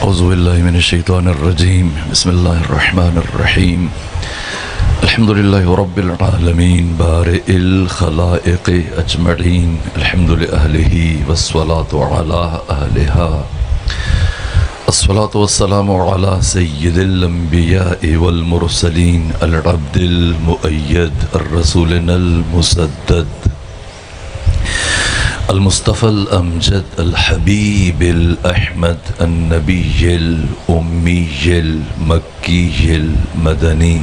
اعوذ باللہ من الشیطان الرجیم بسم اللہ الرحمن الرحیم الحمد للہ رب العالمین بارئ الخلائق اجمعین الحمد لأہلہ والصلاة علی اہلہا الصلاة والسلام علی سید الانبیاء والمرسلین العبد المؤید الرسولنا المسدد المصطفى الأمجد الحبيب الأحمد النبي الأمي المكي المدني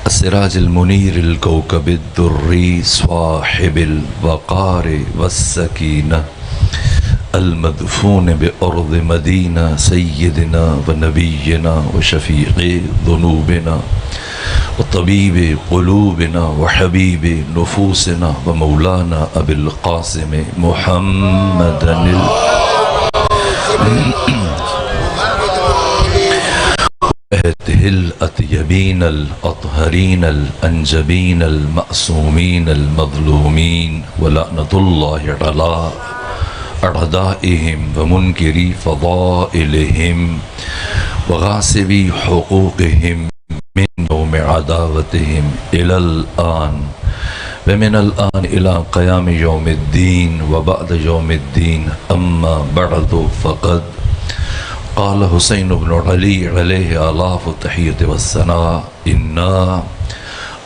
السراج المنير الكوكب الدري صاحب الوقار والسكينة المدفون بأرض مدينة سيدنا ونبينا وشفيع ذنوبنا وطبيب قلوبنا وحبيب نفوسنا ومولانا أبي القاسم محمد الأطيبين الأطهرين الأنجبين المأسومين المظلومين ولعنة الله على أعدائهم ومنكري فضائلهم وغاصبي حقوقهم من يوم عداوتهم إلى الآن ومن الآن إلى قيام يوم الدين وبعد يوم الدين أما بعد فقد قال حسين بن علي عليه آلاف التحية والثناء إنا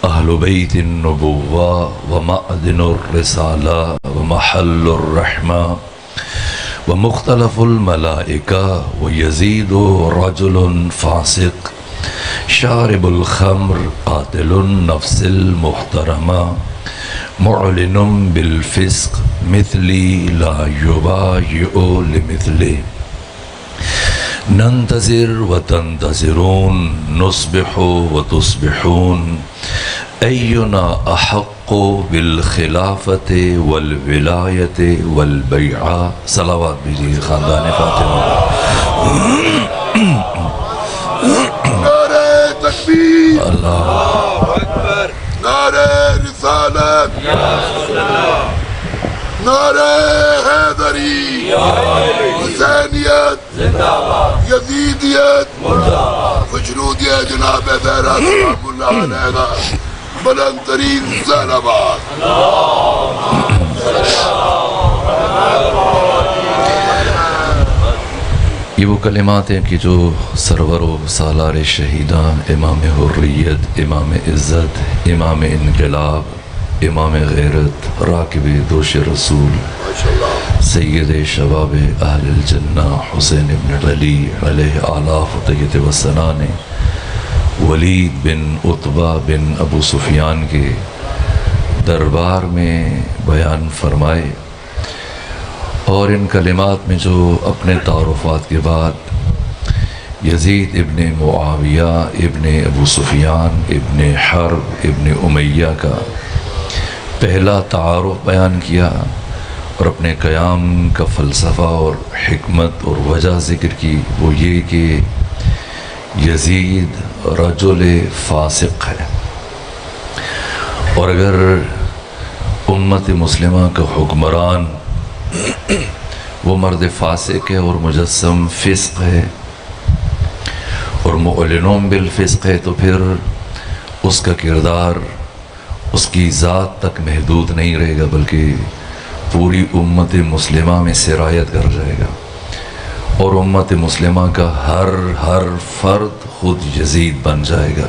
أهل بيت النبوة ومعدن الرسالة ومحل الرحمة ومختلف الملائكة ويزيد رجل فاسق شارب الخمر قاتل النفس المحترمة معلن بالفسق مثلي لا يبايع لمثله ننتظر وتنتظرون نصبح وتصبحون أينا أحق بالخلافة والولاية والبيعة صلوات بجي خاندان فاطمة تکبیر اللہ اکبر نعرہ رسالت یا رسول اللہ نعرہ حیدری حسینیت زندہ باد یزیدیت مردہ باد مشروطیت جناب زہرا سلام اللہ علیہ بلند ترین زین آباد یہ وہ کلمات ہیں کہ جو سرور و سالار شہیداں امام حریت امام عزت امام انقلاب امام غیرت راکب دوش رسول سید شباب اہل الجنہ حسین بن علی علیہ آلاف طیت وسنا نے ولید بن عتبہ بن ابو سفیان کے دربار میں بیان فرمائے، اور ان کلمات میں جو اپنے تعارفات کے بعد یزید ابن معاویہ ابن ابو سفیان ابن حرب ابن امیہ کا پہلا تعارف بیان کیا اور اپنے قیام کا فلسفہ اور حکمت اور وجہ ذکر کی، وہ یہ کہ یزید رجل فاسق ہے، اور اگر امت مسلمہ کا حکمران وہ مرد فاسق ہے اور مجسم فسق ہے اور معلنون بالفسق ہے، تو پھر اس کا کردار اس کی ذات تک محدود نہیں رہے گا بلکہ پوری امت مسلمہ میں سرایت کر جائے گا، اور امت مسلمہ کا ہر فرد خود یزید بن جائے گا،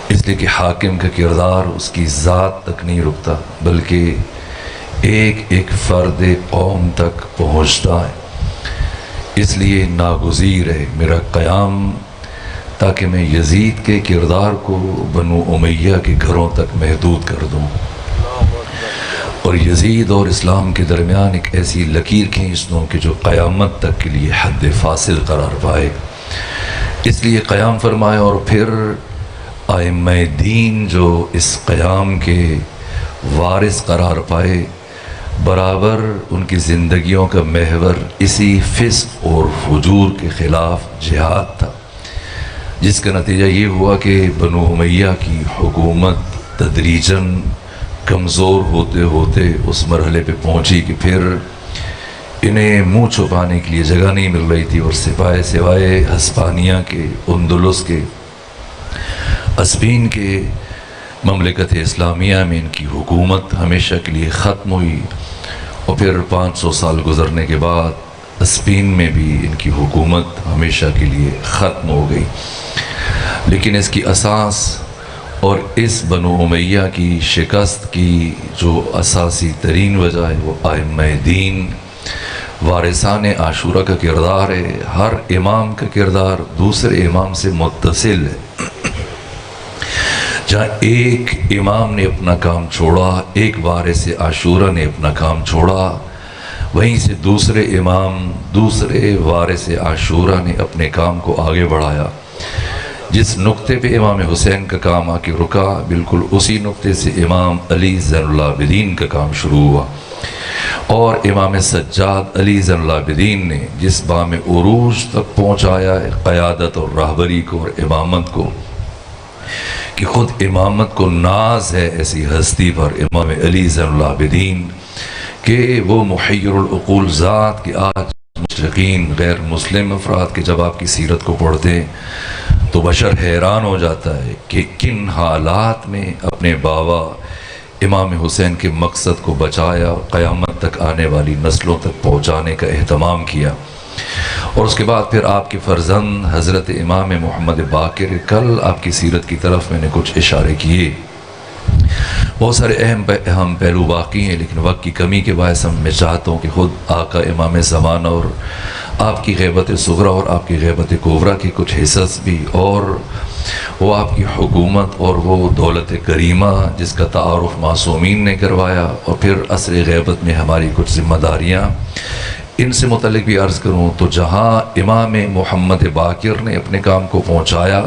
اس لیے کہ حاکم کا کردار اس کی ذات تک نہیں رکتا بلکہ ایک ایک فرد قوم تک پہنچتا ہے۔ اس لیے ناگزیر ہے میرا قیام تاکہ میں یزید کے کردار کو بنو امیہ کے گھروں تک محدود کر دوں، اور یزید اور اسلام کے درمیان ایک ایسی لکیر کھینچ دوں کہ جو قیامت تک کے لیے حد فاصل قرار پائے۔ اس لیے قیام فرمایا، اور پھر ائمہ دین جو اس قیام کے وارث قرار پائے، برابر ان کی زندگیوں کا محور اسی فسق اور فجور کے خلاف جہاد تھا، جس کا نتیجہ یہ ہوا کہ بنو امیہ کی حکومت تدریجاً کمزور ہوتے ہوتے اس مرحلے پہ پہنچی کہ پھر انہیں منہ چھپانے کے لیے جگہ نہیں مل رہی تھی، اور سوائے ہسپانیہ کے، اندلس کے، اسپین کے مملکت اسلامیہ میں ان کی حکومت ہمیشہ کے لیے ختم ہوئی، اور پھر 500 سال گزرنے کے بعد اسپین میں بھی ان کی حکومت ہمیشہ کے لیے ختم ہو گئی۔ لیکن اس کی اساس اور اس بنو امیہ کی شکست کی جو اساسی ترین وجہ ہے وہ ائمہ دین، وارثان عاشورہ کا کردار ہے۔ ہر امام کا کردار دوسرے امام سے متصل ہے۔ جہاں ایک امام نے اپنا کام چھوڑا، ایک وارث عاشورہ نے اپنا کام چھوڑا، وہیں سے دوسرے امام، دوسرے وارث عاشورہ نے اپنے کام کو آگے بڑھایا۔ جس نقطے پہ امام حسین کا کام آ کے رکا، بالکل اسی نقطے سے امام علی زین العابدین کا کام شروع ہوا، اور امام سجاد علی زین العابدین نے جس بام عروج تک پہنچایا ہے قیادت اور راہبری کو اور امامت کو، کہ خود امامت کو ناز ہے ایسی ہستی پر امام علی زین العابدین کہ وہ محیر العقول ذات، کہ آج مشرقین غیر مسلم افراد کے جب آپ کی سیرت کو پڑھتے ہیں تو بشر حیران ہو جاتا ہے کہ کن حالات میں اپنے بابا امام حسین کے مقصد کو بچایا اور قیامت تک آنے والی نسلوں تک پہنچانے کا اہتمام کیا۔ اور اس کے بعد پھر آپ کے فرزند حضرت امام محمد باقر، کل آپ کی سیرت کی طرف میں نے کچھ اشارے کیے، بہت سارے اہم پہلو باقی ہیں، لیکن وقت کی کمی کے باعث میں چاہتا ہوں کہ خود آقا امام زمان اور آپ کی غیبت صغریٰ اور آپ کی غیبت کبریٰ کے کچھ حصص بھی، اور وہ آپ کی حکومت اور وہ دولت کریمہ جس کا تعارف معصومین نے کروایا، اور پھر عصر غیبت میں ہماری کچھ ذمہ داریاں، ان سے متعلق بھی عرض کروں۔ تو جہاں امام محمد باقر نے اپنے کام کو پہنچایا،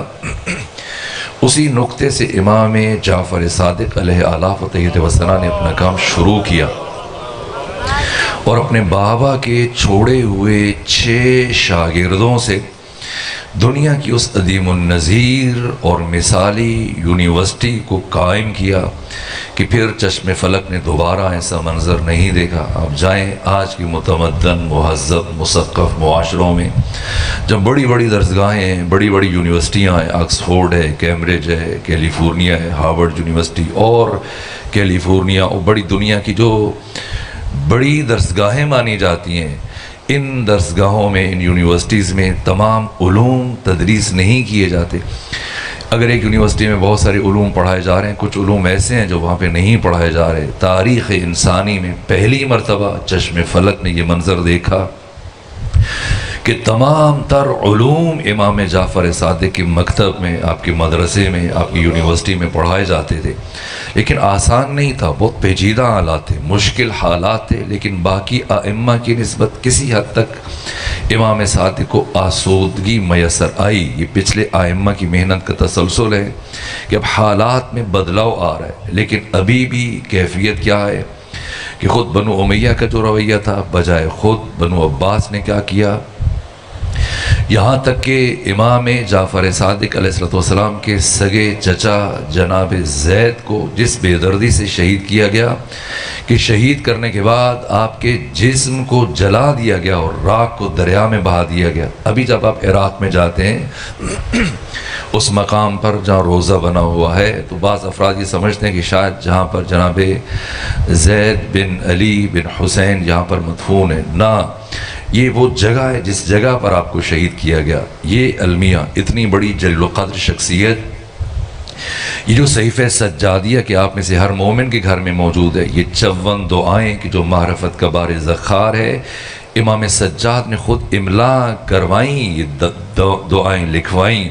اسی نقطے سے امام جعفر صادق علیہ آلاف و تحیت وسنا نے اپنا کام شروع کیا، اور اپنے بابا کے چھوڑے ہوئے 6 شاگردوں سے دنیا کی اس عظیم النظیر اور مثالی یونیورسٹی کو قائم کیا کہ پھر چشم فلک نے دوبارہ ایسا منظر نہیں دیکھا۔ آپ جائیں آج کی متمدن، مہذب، مثقف معاشروں میں، جب بڑی بڑی درسگاہیں ہیں، بڑی بڑی یونیورسٹیاں ہیں، آکسفورڈ ہے، کیمبرج ہے، کیلیفورنیا ہے، ہارورڈ یونیورسٹی اور کیلیفورنیا، اور بڑی دنیا کی جو بڑی درسگاہیں مانی جاتی ہیں، ان درسگاہوں میں، ان یونیورسٹیز میں تمام علوم تدریس نہیں کیے جاتے۔ اگر ایک یونیورسٹی میں بہت سارے علوم پڑھائے جا رہے ہیں، کچھ علوم ایسے ہیں جو وہاں پہ نہیں پڑھائے جا رہے۔ تاریخ انسانی میں پہلی مرتبہ چشم فلک نے یہ منظر دیکھا کہ تمام تر علوم امام جعفر صادق کے مکتب میں، آپ کے مدرسے میں، آپ کی یونیورسٹی میں پڑھائے جاتے تھے، لیکن آسان نہیں تھا، بہت پیچیدہ حالات تھے، مشکل حالات تھے، لیکن باقی ائمہ کی نسبت کسی حد تک امام صادق کو آسودگی میسر آئی۔ یہ پچھلے ائمہ کی محنت کا تسلسل ہے کہ اب حالات میں بدلاؤ آ رہا ہے، لیکن ابھی بھی کیفیت کیا ہے کہ خود بنو امیہ کا جو رویہ تھا، بجائے خود بنو عباس نے کیا کیا، یہاں تک کہ امام جعفر صادق علیہ السلام کے سگے چچا جناب زید کو جس بے دردی سے شہید کیا گیا کہ شہید کرنے کے بعد آپ کے جسم کو جلا دیا گیا اور راکھ کو دریا میں بہا دیا گیا۔ ابھی جب آپ عراق میں جاتے ہیں اس مقام پر جہاں روزہ بنا ہوا ہے، تو بعض افراد یہ سمجھتے ہیں کہ شاید جہاں پر جناب زید بن علی بن حسین جہاں پر مدفون ہے، نہ، یہ وہ جگہ ہے جس جگہ پر آپ کو شہید کیا گیا۔ یہ المیہ، اتنی بڑی جلیل القدر شخصیت، یہ جو صحیفہ سجادیہ کہ آپ میں سے ہر مومن کے گھر میں موجود ہے، یہ 54 دعائیں کہ جو معرفت کا بار ذخار ہے، امام سجاد نے خود املا کروائیں، یہ دعائیں لکھوائیں۔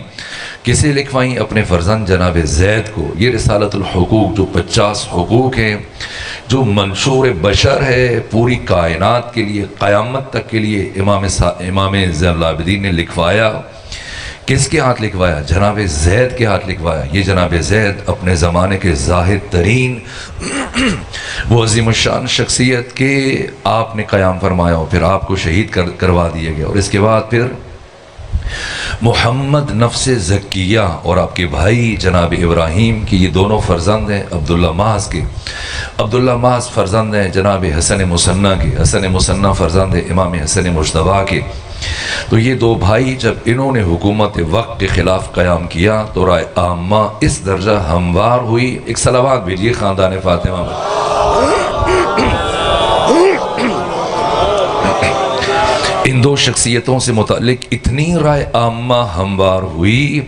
کسے لکھوائیں؟ اپنے فرزند جناب زید کو۔ یہ رسالت الحقوق جو 50 حقوق ہیں، جو منشور بشر ہے پوری کائنات کے لیے، قیامت تک کے لیے، امام زین العابدین نے لکھوایا۔ کس کے ہاتھ لکھوایا؟ جناب زید کے ہاتھ لکھوایا۔ یہ جناب زید اپنے زمانے کے زاہد ترین وہ عظیم الشان شخصیت کے آپ نے قیام فرمایا، اور پھر آپ کو شہید کروا دیا گیا، اور اس کے بعد پھر محمد نفس زکیہ اور آپ کے بھائی جناب ابراہیم کی، یہ دونوں فرزند ہیں عبداللہ محض کے۔ عبداللہ محض فرزند ہیں جناب حسن مصنع کے، حسن مصنع فرزند ہیں امام حسن مجتبیٰ کے۔ تو یہ دو بھائی جب انہوں نے حکومت وقت کے خلاف قیام کیا تو رائے عامہ اس درجہ ہموار ہوئی۔ ایک صلوات بھیجیے خاندان فاطمہ پر۔ ان دو شخصیتوں سے متعلق اتنی رائے عامہ ہموار ہوئی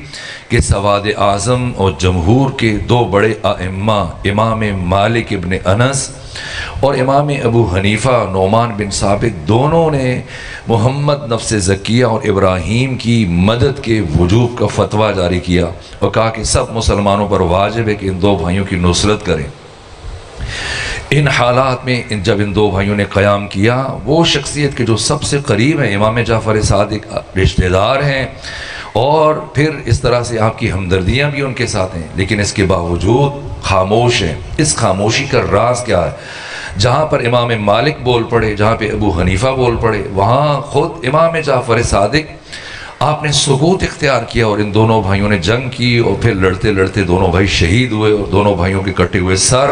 کہ سواد اعظم اور جمہور کے دو بڑے ائمہ امام مالک ابن انس اور امام ابو حنیفہ نعمان بن ثابت دونوں نے محمد نفس زکیہ اور ابراہیم کی مدد کے وجوب کا فتویٰ جاری کیا اور کہا کہ سب مسلمانوں پر واجب ہے کہ ان دو بھائیوں کی نصرت کریں۔ ان حالات میں جب ان دو بھائیوں نے قیام کیا، وہ شخصیت کے جو سب سے قریب ہیں امام جعفر صادق رشتہ دار ہیں، اور پھر اس طرح سے آپ کی ہمدردیاں بھی ان کے ساتھ ہیں، لیکن اس کے باوجود خاموش ہیں۔ اس خاموشی کا راز کیا ہے؟ جہاں پر امام مالک بول پڑے، جہاں پہ ابو حنیفہ بول پڑے، وہاں خود امام جعفر صادق آپ نے سکوت اختیار کیا، اور ان دونوں بھائیوں نے جنگ کی، اور پھر لڑتے لڑتے دونوں بھائی شہید ہوئے، اور دونوں بھائیوں کے کٹے ہوئے سر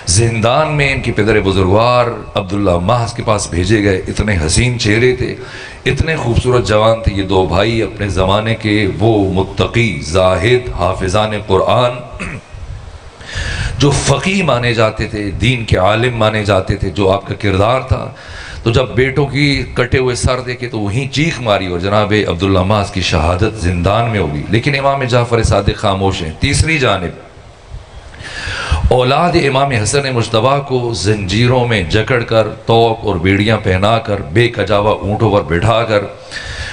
زندان میں ان کے پدر بزرگوار عبداللہ محض کے پاس بھیجے گئے۔ اتنے حسین چہرے تھے، اتنے خوبصورت جوان تھے یہ دو بھائی، اپنے زمانے کے وہ متقی زاہد حافظان قرآن جو فقیہ مانے جاتے تھے، دین کے عالم مانے جاتے تھے، جو آپ کا کردار تھا۔ تو جب بیٹوں کی کٹے ہوئے سر دیکھے تو وہیں چیخ ماری، اور جناب عبداللہ محض کی شہادت زندان میں ہوگی، لیکن امام جعفر صادق خاموش ہیں۔ تیسری جانب اولاد امام حسن مجتبیٰ کو زنجیروں میں جکڑ کر، توق اور بیڑیاں پہنا کر، بے کجاوہ اونٹوں پر بٹھا کر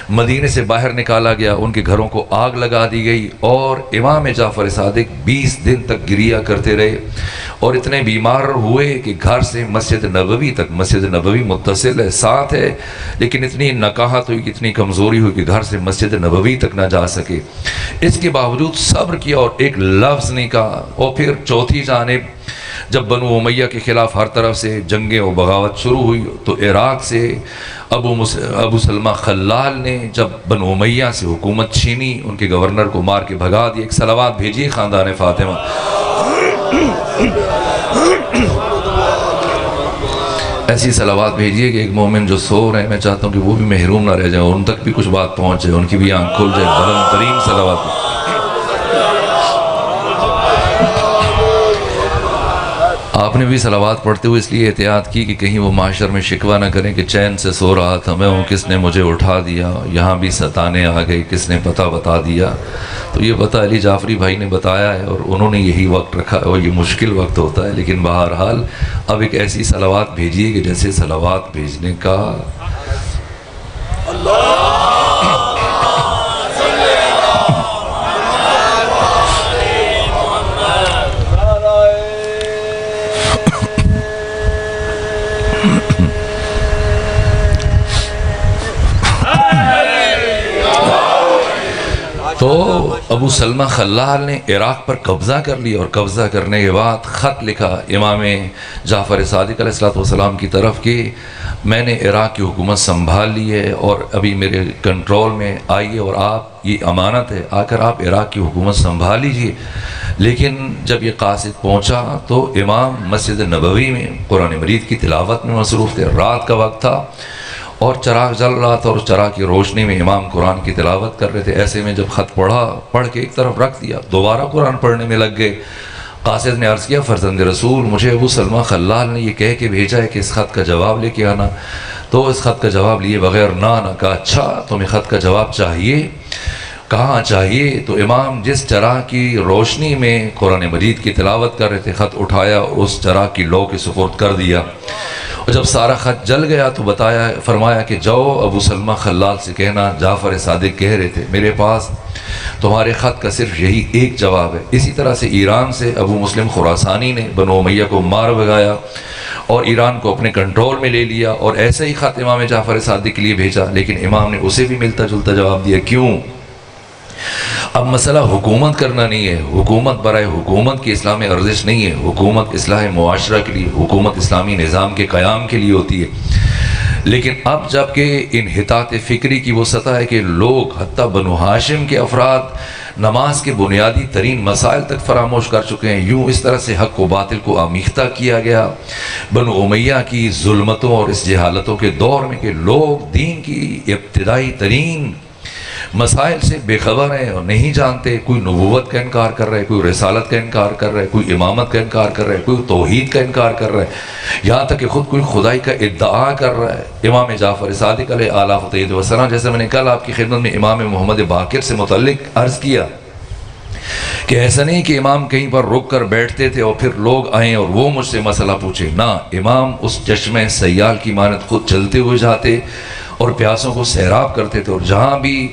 مدینے سے باہر نکالا گیا، ان کے گھروں کو آگ لگا دی گئی، اور امام جعفر صادق 20 دن تک گریا کرتے رہے، اور اتنے بیمار ہوئے کہ گھر سے مسجد نبوی تک، مسجد نبوی متصل ہے، ساتھ ہے، لیکن اتنی نکاہت ہوئی، اتنی کمزوری ہوئی کہ گھر سے مسجد نبوی تک نہ جا سکے۔ اس کے باوجود صبر کیا اور ایک لفظ نہیں کہا۔ اور پھر چوتھی جانب جب بنو امیہ کے خلاف ہر طرف سے جنگیں و بغاوت شروع ہوئی، تو عراق سے ابو سلمہ خلال نے جب بنو امیہ سے حکومت چھینی، ان کے گورنر کو مار کے بھگا دیا۔ ایک صلوات بھیجیے خاندان فاطمہ۔ ایسی صلوات بھیجیے کہ ایک مومن جو سو رہے ہیں، میں چاہتا ہوں کہ وہ بھی محروم نہ رہ جائیں، اور ان تک بھی کچھ بات پہنچ جائے، ان کی بھی آنکھ کھل جائے۔ بلند ترین صلوات۔ آپ نے بھی صلوات پڑھتے ہوئے اس لیے احتیاط کی کہ کہیں وہ معاشر میں شکوہ نہ کریں کہ چین سے سو رہا تھا میں ہوں، کس نے مجھے اٹھا دیا، یہاں بھی ستانے آ گئی، کس نے پتہ بتا دیا۔ تو یہ پتہ علی جعفری بھائی نے بتایا ہے، اور انہوں نے یہی وقت رکھا، اور یہ مشکل وقت ہوتا ہے، لیکن بہرحال اب ایک ایسی صلوات بھیجیے کہ جیسے صلوات بھیجنے کا تو ابو سلمہ خلال نے عراق پر قبضہ کر لیا، اور قبضہ کرنے کے بعد خط لکھا امام جعفر صادق علیہ السلام کی طرف کہ میں نے عراق کی حکومت سنبھال لی ہے، اور ابھی میرے کنٹرول میں آئیے، اور آپ یہ امانت ہے، آ کر آپ عراق کی حکومت سنبھال لیجئے۔ لیکن جب یہ قاصد پہنچا تو امام مسجد نبوی میں قرآن مجید کی تلاوت میں مصروف تھے، رات کا وقت تھا، اور چراغ جل رہا تھا، اور چراغ کی روشنی میں امام قرآن کی تلاوت کر رہے تھے۔ ایسے میں جب خط پڑھ کے ایک طرف رکھ دیا، دوبارہ قرآن پڑھنے میں لگ گئے۔ قاصد نے عرض کیا، فرزند رسول، مجھے ابو سلمہ خلال نے یہ کہہ کے بھیجا ہے کہ اس خط کا جواب لے کے آنا، تو اس خط کا جواب لیے بغیر نہ آنا۔ کہا اچھا تمہیں خط کا جواب چاہیے؟ کہاں چاہیے؟ تو امام جس چراغ کی روشنی میں قرآن مجید کی تلاوت کر رہے تھے، خط اٹھایا اور اس چراغ کی لو کے سپرد کر دیا، اور جب سارا خط جل گیا تو فرمایا کہ جاؤ ابو سلمہ خلال سے کہنا جعفر صادق کہہ رہے تھے میرے پاس تمہارے خط کا صرف یہی ایک جواب ہے۔ اسی طرح سے ایران سے ابو مسلم خراسانی نے بنو امیہ کو مار بھگایا اور ایران کو اپنے کنٹرول میں لے لیا، اور ایسا ہی خط امام جعفر صادق کے لیے بھیجا، لیکن امام نے اسے بھی ملتا جلتا جواب دیا۔ کیوں؟ اب مسئلہ حکومت کرنا نہیں ہے، حکومت برائے حکومت کی اسلام میں ارزش نہیں ہے، حکومت اصلاح معاشرہ کے لیے، حکومت اسلامی نظام کے قیام کے لیے ہوتی ہے۔ لیکن اب جب کہ انحطاط فکری کی وہ سطح ہے کہ لوگ حتیٰ بنو ہاشم کے افراد نماز کے بنیادی ترین مسائل تک فراموش کر چکے ہیں، یوں اس طرح سے حق و باطل کو آمیختہ کیا گیا بنو امیہ کی ظلمتوں اور اس جہالتوں کے دور میں کہ لوگ دین کی ابتدائی ترین مسائل سے بے خبر ہیں اور نہیں جانتے. کوئی نبوت کا انکار کر رہا ہے، کوئی رسالت کا انکار کر رہا ہے، کوئی امامت کا انکار کر رہا ہے، کوئی توحید کا انکار کر رہا ہے، یہاں تک کہ خود کوئی خدائی کا ادعا کر رہا ہے. امام جعفر صادق علیہ آلاف و طیب وسلم، جیسے میں نے کل آپ کی خدمت میں امام محمد باقر سے متعلق عرض کیا کہ ایسا نہیں کہ امام کہیں پر رک کر بیٹھتے تھے اور پھر لوگ آئیں اور وہ مجھ سے مسئلہ پوچھیں. نہ، امام اس چشمے سیال کی مانند خود چلتے ہوئے جاتے اور پیاسوں کو سیراب کرتے تھے، اور جہاں بھی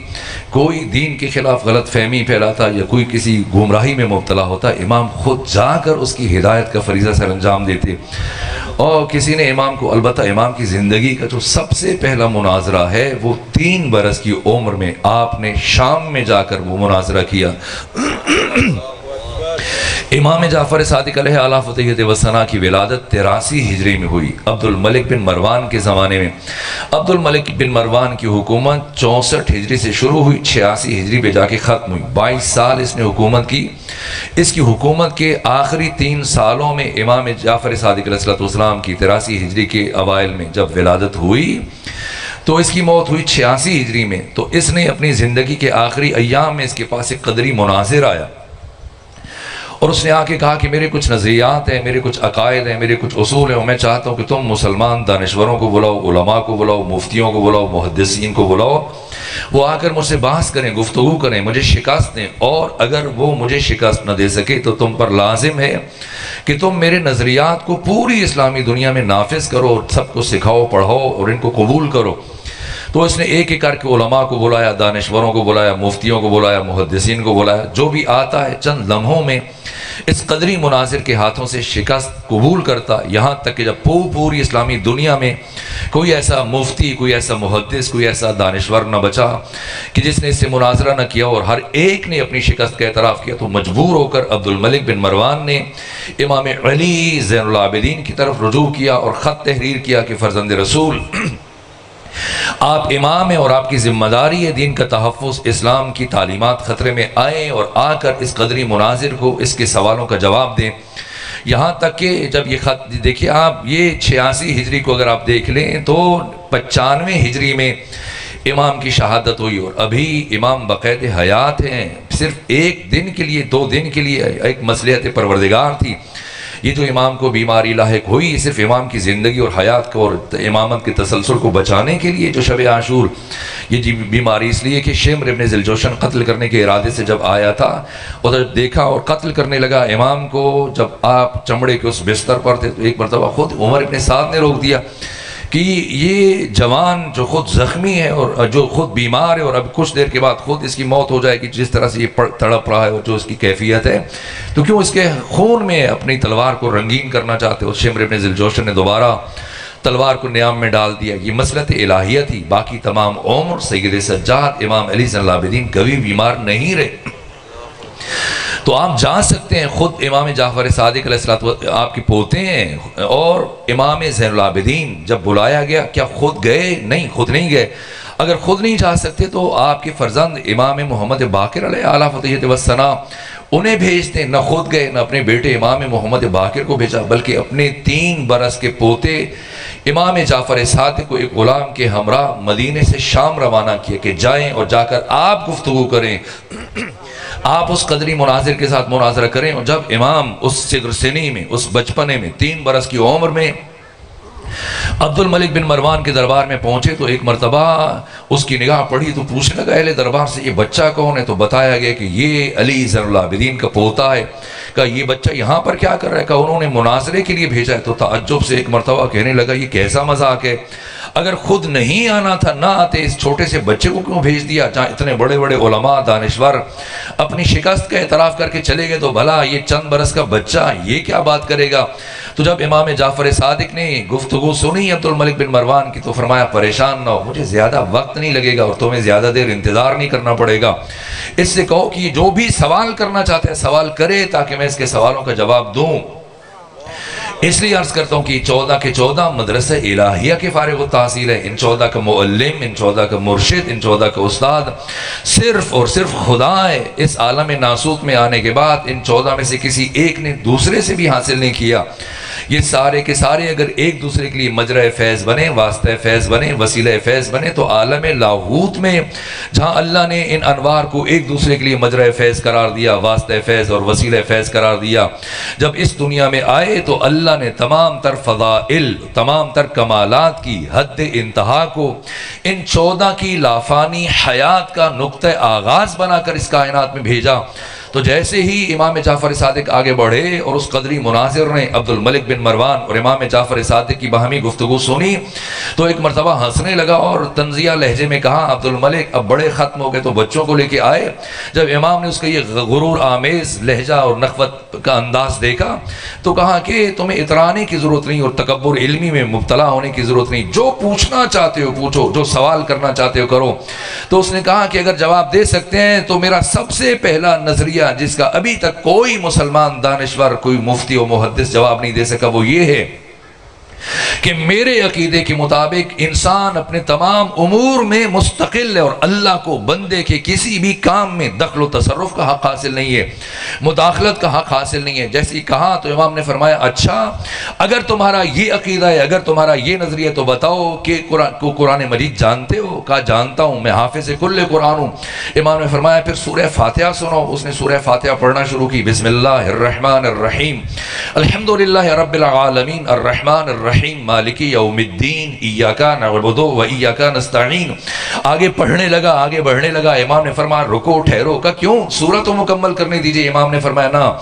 کوئی دین کے خلاف غلط فہمی پھیلاتا یا کوئی کسی گمراہی میں مبتلا ہوتا، امام خود جا کر اس کی ہدایت کا فریضہ سر انجام دیتے. اور کسی نے امام کو، البتہ امام کی زندگی کا جو سب سے پہلا مناظرہ ہے وہ 3 برس کی عمر میں آپ نے شام میں جا کر وہ مناظرہ کیا. امام جعفر صادق علیہ آلاف و طیب وسلم کی ولادت 83 ہجری میں ہوئی، عبد الملک بن مروان کے زمانے میں. عبد الملک بن مروان کی حکومت 64 ہجری سے شروع ہوئی، 86 ہجری پہ جا کے ختم ہوئی. 22 سال اس نے حکومت کی. اس کی حکومت کے آخری 3 سالوں میں امام جعفر صادق علیہ السلام کی 83 ہجری کے اوائل میں جب ولادت ہوئی تو اس کی موت ہوئی 86 ہجری میں. تو اس نے اپنی زندگی کے آخری ایام میں اس کے پاس ایک قدری مناظر آیا اور اس نے آ کے کہا کہ میرے کچھ نظریات ہیں، میرے کچھ عقائد ہیں، میرے کچھ اصول ہیں، اور میں چاہتا ہوں کہ تم مسلمان دانشوروں کو بلاؤ، علماء کو بلاؤ، مفتیوں کو بلاؤ، محدثین کو بلاؤ، وہ آ کر مجھ سے بحث کریں، گفتگو کریں، مجھے شکست دیں، اور اگر وہ مجھے شکست نہ دے سکے تو تم پر لازم ہے کہ تم میرے نظریات کو پوری اسلامی دنیا میں نافذ کرو اور سب کو سکھاؤ، پڑھاؤ اور ان کو قبول کرو. تو اس نے ایک ایک کر کے علماء کو بلایا، دانشوروں کو بلایا، مفتیوں کو بلایا، محدثین کو بلایا. جو بھی آتا ہے چند لمحوں میں اس قدری مناظر کے ہاتھوں سے شکست قبول کرتا، یہاں تک کہ جب پوری اسلامی دنیا میں کوئی ایسا مفتی، کوئی ایسا محدث، کوئی ایسا دانشور نہ بچا کہ جس نے اس سے مناظرہ نہ کیا اور ہر ایک نے اپنی شکست کا اعتراف کیا، تو مجبور ہو کر عبد الملک بن مروان نے امام علی زین العابدین کی طرف رجوع کیا اور خط تحریر کیا کہ فرزند رسول، آپ امام ہیں اور آپ کی ذمہ داری ہے دین کا تحفظ، اسلام کی تعلیمات خطرے میں آئیں اور آ کر اس قدری مناظر کو اس کے سوالوں کا جواب دیں. یہاں تک کہ جب یہ خط دیکھیے آپ، یہ 86 ہجری کو اگر آپ دیکھ لیں تو 95 ہجری میں امام کی شہادت ہوئی، اور ابھی امام بقید حیات ہیں. صرف 1 دن کے لیے، 2 دن کے لیے ایک مصلحت پروردگار تھی. یہ جو امام کو بیماری لاحق ہوئی، صرف امام کی زندگی اور حیات کو اور امامت کے تسلسل کو بچانے کے لیے جو شب عاشور، یہ بیماری اس لیے کہ شمر ابن ذوالجوشن قتل کرنے کے ارادے سے جب آیا تھا اور جب دیکھا اور قتل کرنے لگا امام کو، جب آپ چمڑے کے اس بستر پر تھے، تو ایک مرتبہ خود عمر ابن سعد نے روک دیا کہ یہ جوان جو خود زخمی ہے اور جو خود بیمار ہے اور اب کچھ دیر کے بعد خود اس کی موت ہو جائے گی، جس طرح سے یہ تڑپ رہا ہے اور جو اس کی کیفیت ہے، تو کیوں اس کے خون میں اپنی تلوار کو رنگین کرنا چاہتے ہو؟ شمر ابن ذوالجوشن نے دوبارہ تلوار کو نیام میں ڈال دیا. یہ مسلط الہیہ تھی. باقی تمام عمر سید سجاد امام علی زین العابدین کبھی بیمار نہیں رہے. تو آپ جان سکتے ہیں خود امام جعفر صادق علیہ السلام آپ کے پوتے ہیں، اور امام زین العابدین جب بلایا گیا کیا خود گئے؟ نہیں، خود نہیں گئے. اگر خود نہیں جا سکتے تو آپ کے فرزند امام محمد باقر علیہ آلاف و طیب وسلم انہیں بھیجتے. نہ خود گئے، نہ اپنے بیٹے امام محمد باقر کو بھیجا، بلکہ اپنے 3 برس کے پوتے امام جعفر صادق کو ایک غلام کے ہمراہ مدینے سے شام روانہ کیا کہ جائیں اور جا کر آپ گفتگو کریں، آپ اس قدری مناظر کے ساتھ مناظرہ کریں. اور جب امام اس صغر سنی میں، اس بچپنے میں، 3 برس کی عمر میں عبد الملک بن مروان کے دربار میں پہنچے تو ایک مرتبہ اس کی نگاہ پڑی تو پوچھنے لگا اہل دربار سے یہ بچہ کون ہے؟ تو بتایا گیا کہ یہ علی زین العابدین کا پوتا ہے. کہا یہ بچہ یہاں پر کیا کر رہا ہے؟ کہا انہوں نے مناظرے کے لیے بھیجا ہے. تو تعجب سے ایک مرتبہ کہنے لگا یہ کیسا مذاق ہے، اگر خود نہیں آنا تھا نہ آتے، اس چھوٹے سے بچے کو کیوں بھیج دیا؟ جہاں اتنے بڑے بڑے علماء دانشور اپنی شکست کا اعتراف کر کے چلے گئے تو بھلا یہ چند برس کا بچہ یہ کیا بات کرے گا؟ تو جب امام جعفر صادق نے گفتگو سنی عبد الملک بن مروان کی تو فرمایا پریشان نہ ہو، مجھے زیادہ وقت نہیں لگے گا اور تمہیں زیادہ دیر انتظار نہیں کرنا پڑے گا. اس سے کہو کہ جو بھی سوال کرنا چاہتا ہے سوال کرے تاکہ میں اس کے سوالوں کا جواب دوں. اس لیے عرض کرتا ہوں کہ 14 کے 14 مدرسہ الہیہ کے فارغ التحصیل ہے، ان 14 کا معلم، ان 14 کا مرشد، ان 14 کا استاد صرف اور صرف خدا ہے۔ اس عالم ناسوت میں آنے کے بعد ان 14 میں سے کسی ایک نے دوسرے سے بھی حاصل نہیں کیا۔ یہ سارے کے سارے اگر ایک دوسرے کے لیے مجرہ فیض بنے، واسطہ فیض بنے، وسیلہ فیض بنے، تو عالم لاہوت میں جہاں اللہ نے ان انوار کو ایک دوسرے کے لیے مجرہ فیض قرار دیا، واسطہ فیض اور وسیلہ فیض قرار دیا، جب اس دنیا میں آئے تو اللہ نے تمام تر فضائل، تمام تر کمالات کی حد انتہا کو ان 14 کی لافانی حیات کا نقطہ آغاز بنا کر اس کائنات میں بھیجا۔ تو جیسے ہی امام جعفر صادق آگے بڑھے اور اس قدری مناظر نے عبد الملک بن مروان اور امام جعفر صادق کی باہمی گفتگو سنی تو ایک مرتبہ ہنسنے لگا اور تنزیہ لہجے میں کہا، عبد الملک اب بڑے ختم ہو گئے تو بچوں کو لے کے آئے۔ جب امام نے اس کا یہ غرور آمیز لہجہ اور نخوت کا انداز دیکھا تو کہا کہ تمہیں اترانے کی ضرورت نہیں اور تکبر علمی میں مبتلا ہونے کی ضرورت نہیں، جو پوچھنا چاہتے ہو پوچھو، جو سوال کرنا چاہتے ہو کرو۔ تو اس نے کہا کہ اگر جواب دے سکتے ہیں تو میرا سب سے پہلا نظریہ جس کا ابھی تک کوئی مسلمان دانشور، کوئی مفتی و محدث جواب نہیں دے سکا، وہ یہ ہے کہ میرے عقیدے کے مطابق انسان اپنے تمام امور میں مستقل ہے اور اللہ کو بندے کے کسی بھی کام میں دخل و تصرف کا حق حاصل نہیں ہے، مداخلت کا حق حاصل نہیں ہے۔ جیسے کہا تو امام نے فرمایا، اچھا اگر تمہارا یہ عقیدہ ہے، اگر تمہارا یہ نظریہ، تو بتاؤ کہ قرآن مجید جانتے ہو؟ کہا جانتا ہوں، میں حافظ کل قرآن ہوں۔ امام نے فرمایا پھر سورہ فاتحہ سنو۔ اس نے سورہ فاتحہ پڑھنا شروع کی، بسم اللہ الرحمن الرحیم، الحمدللہ رب العالمین الرحمن الرحیم مالک یوم الدین ایاک نعبد و ایاک نستعین۔ آگے پڑھنے لگا، آگے بڑھنے لگا۔ امام نے فرمایا رکو، ٹھہرو۔ کہا کیوں؟ سورہ تو مکمل کرنے دیجئے۔ امام نے فرمایا نا،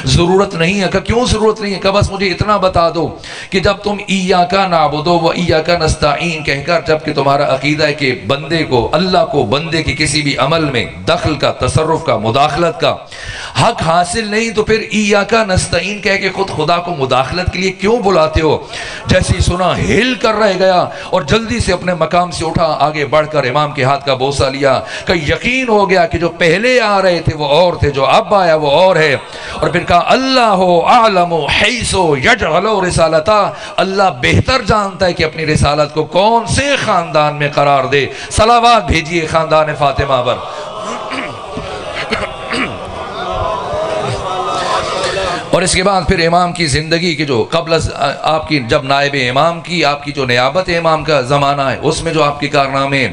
ضرورت نہیں ہے۔ کہا کیوں ضرورت نہیں ہے؟ کہا بس مجھے اتنا بتا دو کہ جب تم ایاک نعبد و ایاک نستعین کہہ کر، جب کہ تمہارا عقیدہ ہے کہ بندے کو، اللہ کو بندے کے کسی بھی عمل میں دخل کا، تصرف کا، مداخلت کا حق حاصل نہیں، تو پھر ایاک نستعین کہہ کے خود خدا کو مداخلت کے لیے کیوں بلاتے ہو؟ جیسی سنا ہل کر رہ گیا اور جلدی سے اپنے مقام سے اٹھا، آگے بڑھ کر امام کے ہاتھ کا بوسہ لیا کہ یقین ہو گیا کہ جو پہلے آ رہے تھے وہ اور تھے، جو اب آیا وہ اور ہے۔ اور پھر کہا اللہ اعلم حیث یجعل رسالتہ، اللہ بہتر جانتا ہے کہ اپنی رسالت کو کون سے خاندان میں قرار دے۔ صلوات بھیجیے خاندان فاطمہ پر۔ اور اس کے بعد پھر امام کی زندگی کی جو قبل آپ کی جب نائب امام کی آپ کی جو نیابت امام کا زمانہ ہے، اس میں جو آپ کے کارنامے،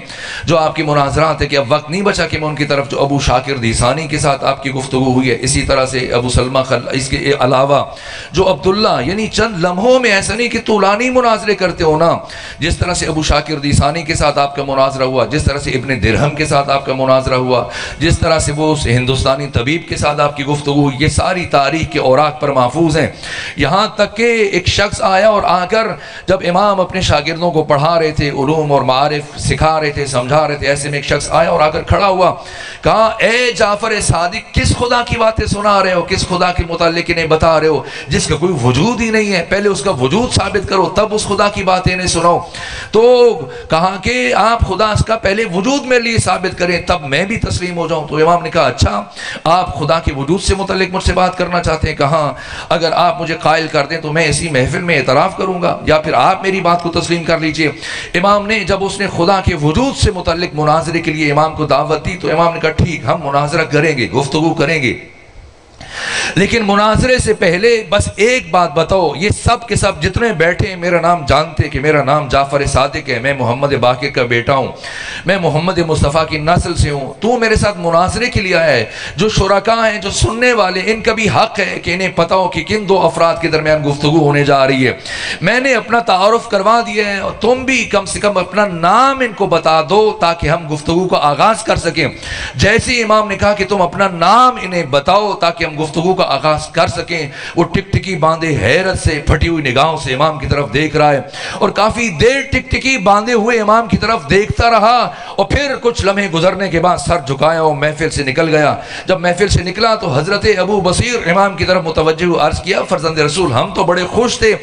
جو آپ کی مناظرات ہے، کہ اب وقت نہیں بچا کہ میں ان کی طرف، جو ابو شاکر دیسانی کے ساتھ آپ کی گفتگو ہوئی ہے، اسی طرح سے ابو سلمہ اس کے علاوہ جو عبداللہ، یعنی چند لمحوں میں، ایسا نہیں کہ طولانی مناظرے کرتے ہو نا، جس طرح سے ابو شاکر دیسانی کے ساتھ آپ کا مناظرہ ہوا، جس طرح سے ابن درہم کے ساتھ آپ کا مناظرہ ہوا، جس طرح سے وہ اس ہندوستانی طبیب کے ساتھ آپ کی گفتگو ہوئی، یہ ساری تاریخ کے اوراق پر محفوظ ہیں۔ یہاں تک کہ ایک شخص آیا اور آ کر جب امام اپنے شاگردوں کو پڑھا رہے تھے، علوم اور معارف سکھا رہے تھے، سمجھا رہے تھے، ایسے میں ایک شخص آیا اور آ کر کھڑا ہوا، کہا اے جعفر صادق، کس خدا کی باتیں سنا رہے ہو، کس خدا کے متعلق انہیں بتا رہے ہو جس کا کوئی وجود ہی نہیں ہے؟ پہلے اس کا وجود ثابت کرو، تب اس خدا کی باتیں انہیں سناؤ۔ تو کہا کہ آپ خدا اس کا پہلے وجود میرے لیے ثابت کریں، تب میں بھی تسلیم ہو جاؤں۔ تو امام نے کہا اچھا آپ خدا کے وجود سے متعلق مجھ سے بات کرنا چاہتے ہیں؟ کہا اگر آپ مجھے قائل کر دیں تو میں اسی محفل میں اعتراف کروں گا، یا پھر آپ میری بات کو تسلیم کر لیجئے۔ امام نے جب اس نے خدا کے وجود سے متعلق مناظرے کے لیے امام کو دعوت دی تو امام نے کہا ٹھیک، ہم مناظرہ کریں گے، گفتگو کریں گے، لیکن مناظرے سے پہلے بس ایک بات بتاؤ، یہ سب کے سب جتنے بیٹھے ہیں میرا نام جانتے کہ میرا نام جعفر صادق ہے، میں محمد باقر کا بیٹا ہوں، میں محمد مصطفیٰ کی نسل سے ہوں، تو میرے ساتھ مناظرے کے لیے آیا ہے۔ جو شرکاء ہیں، جو سننے والے، ان کا بھی حق ہے کہ انہیں پتا ہو کہ کن دو افراد کے درمیان گفتگو ہونے جا رہی ہے۔ میں نے اپنا تعارف کروا دیا ہے اور تم بھی کم سے کم اپنا نام ان کو بتا دو تاکہ ہم گفتگو کا آغاز کر سکیں۔ جیسے امام نے کہا کہ تم اپنا نام انہیں بتاؤ تاکہ ہم گفتگو کا آغاز کر سکیں، وہ ٹک ٹکی باندھے حیرت سے پھٹی ہوئی نگاہوں سے امام کی طرف دیکھ رہا ہے اور کافی دیر ٹک ٹکی باندھے ہوئے امام کی طرف دیکھتا رہا، اور پھر کچھ لمحے گزرنے کے بعد سر جھکایا اور محفل سے نکل گیا۔ جب محفل سے نکلا تو حضرت ابو بصیر امام کی طرف متوجہ عرض کیا، فرزند رسول ہم تو بڑے خوش تھے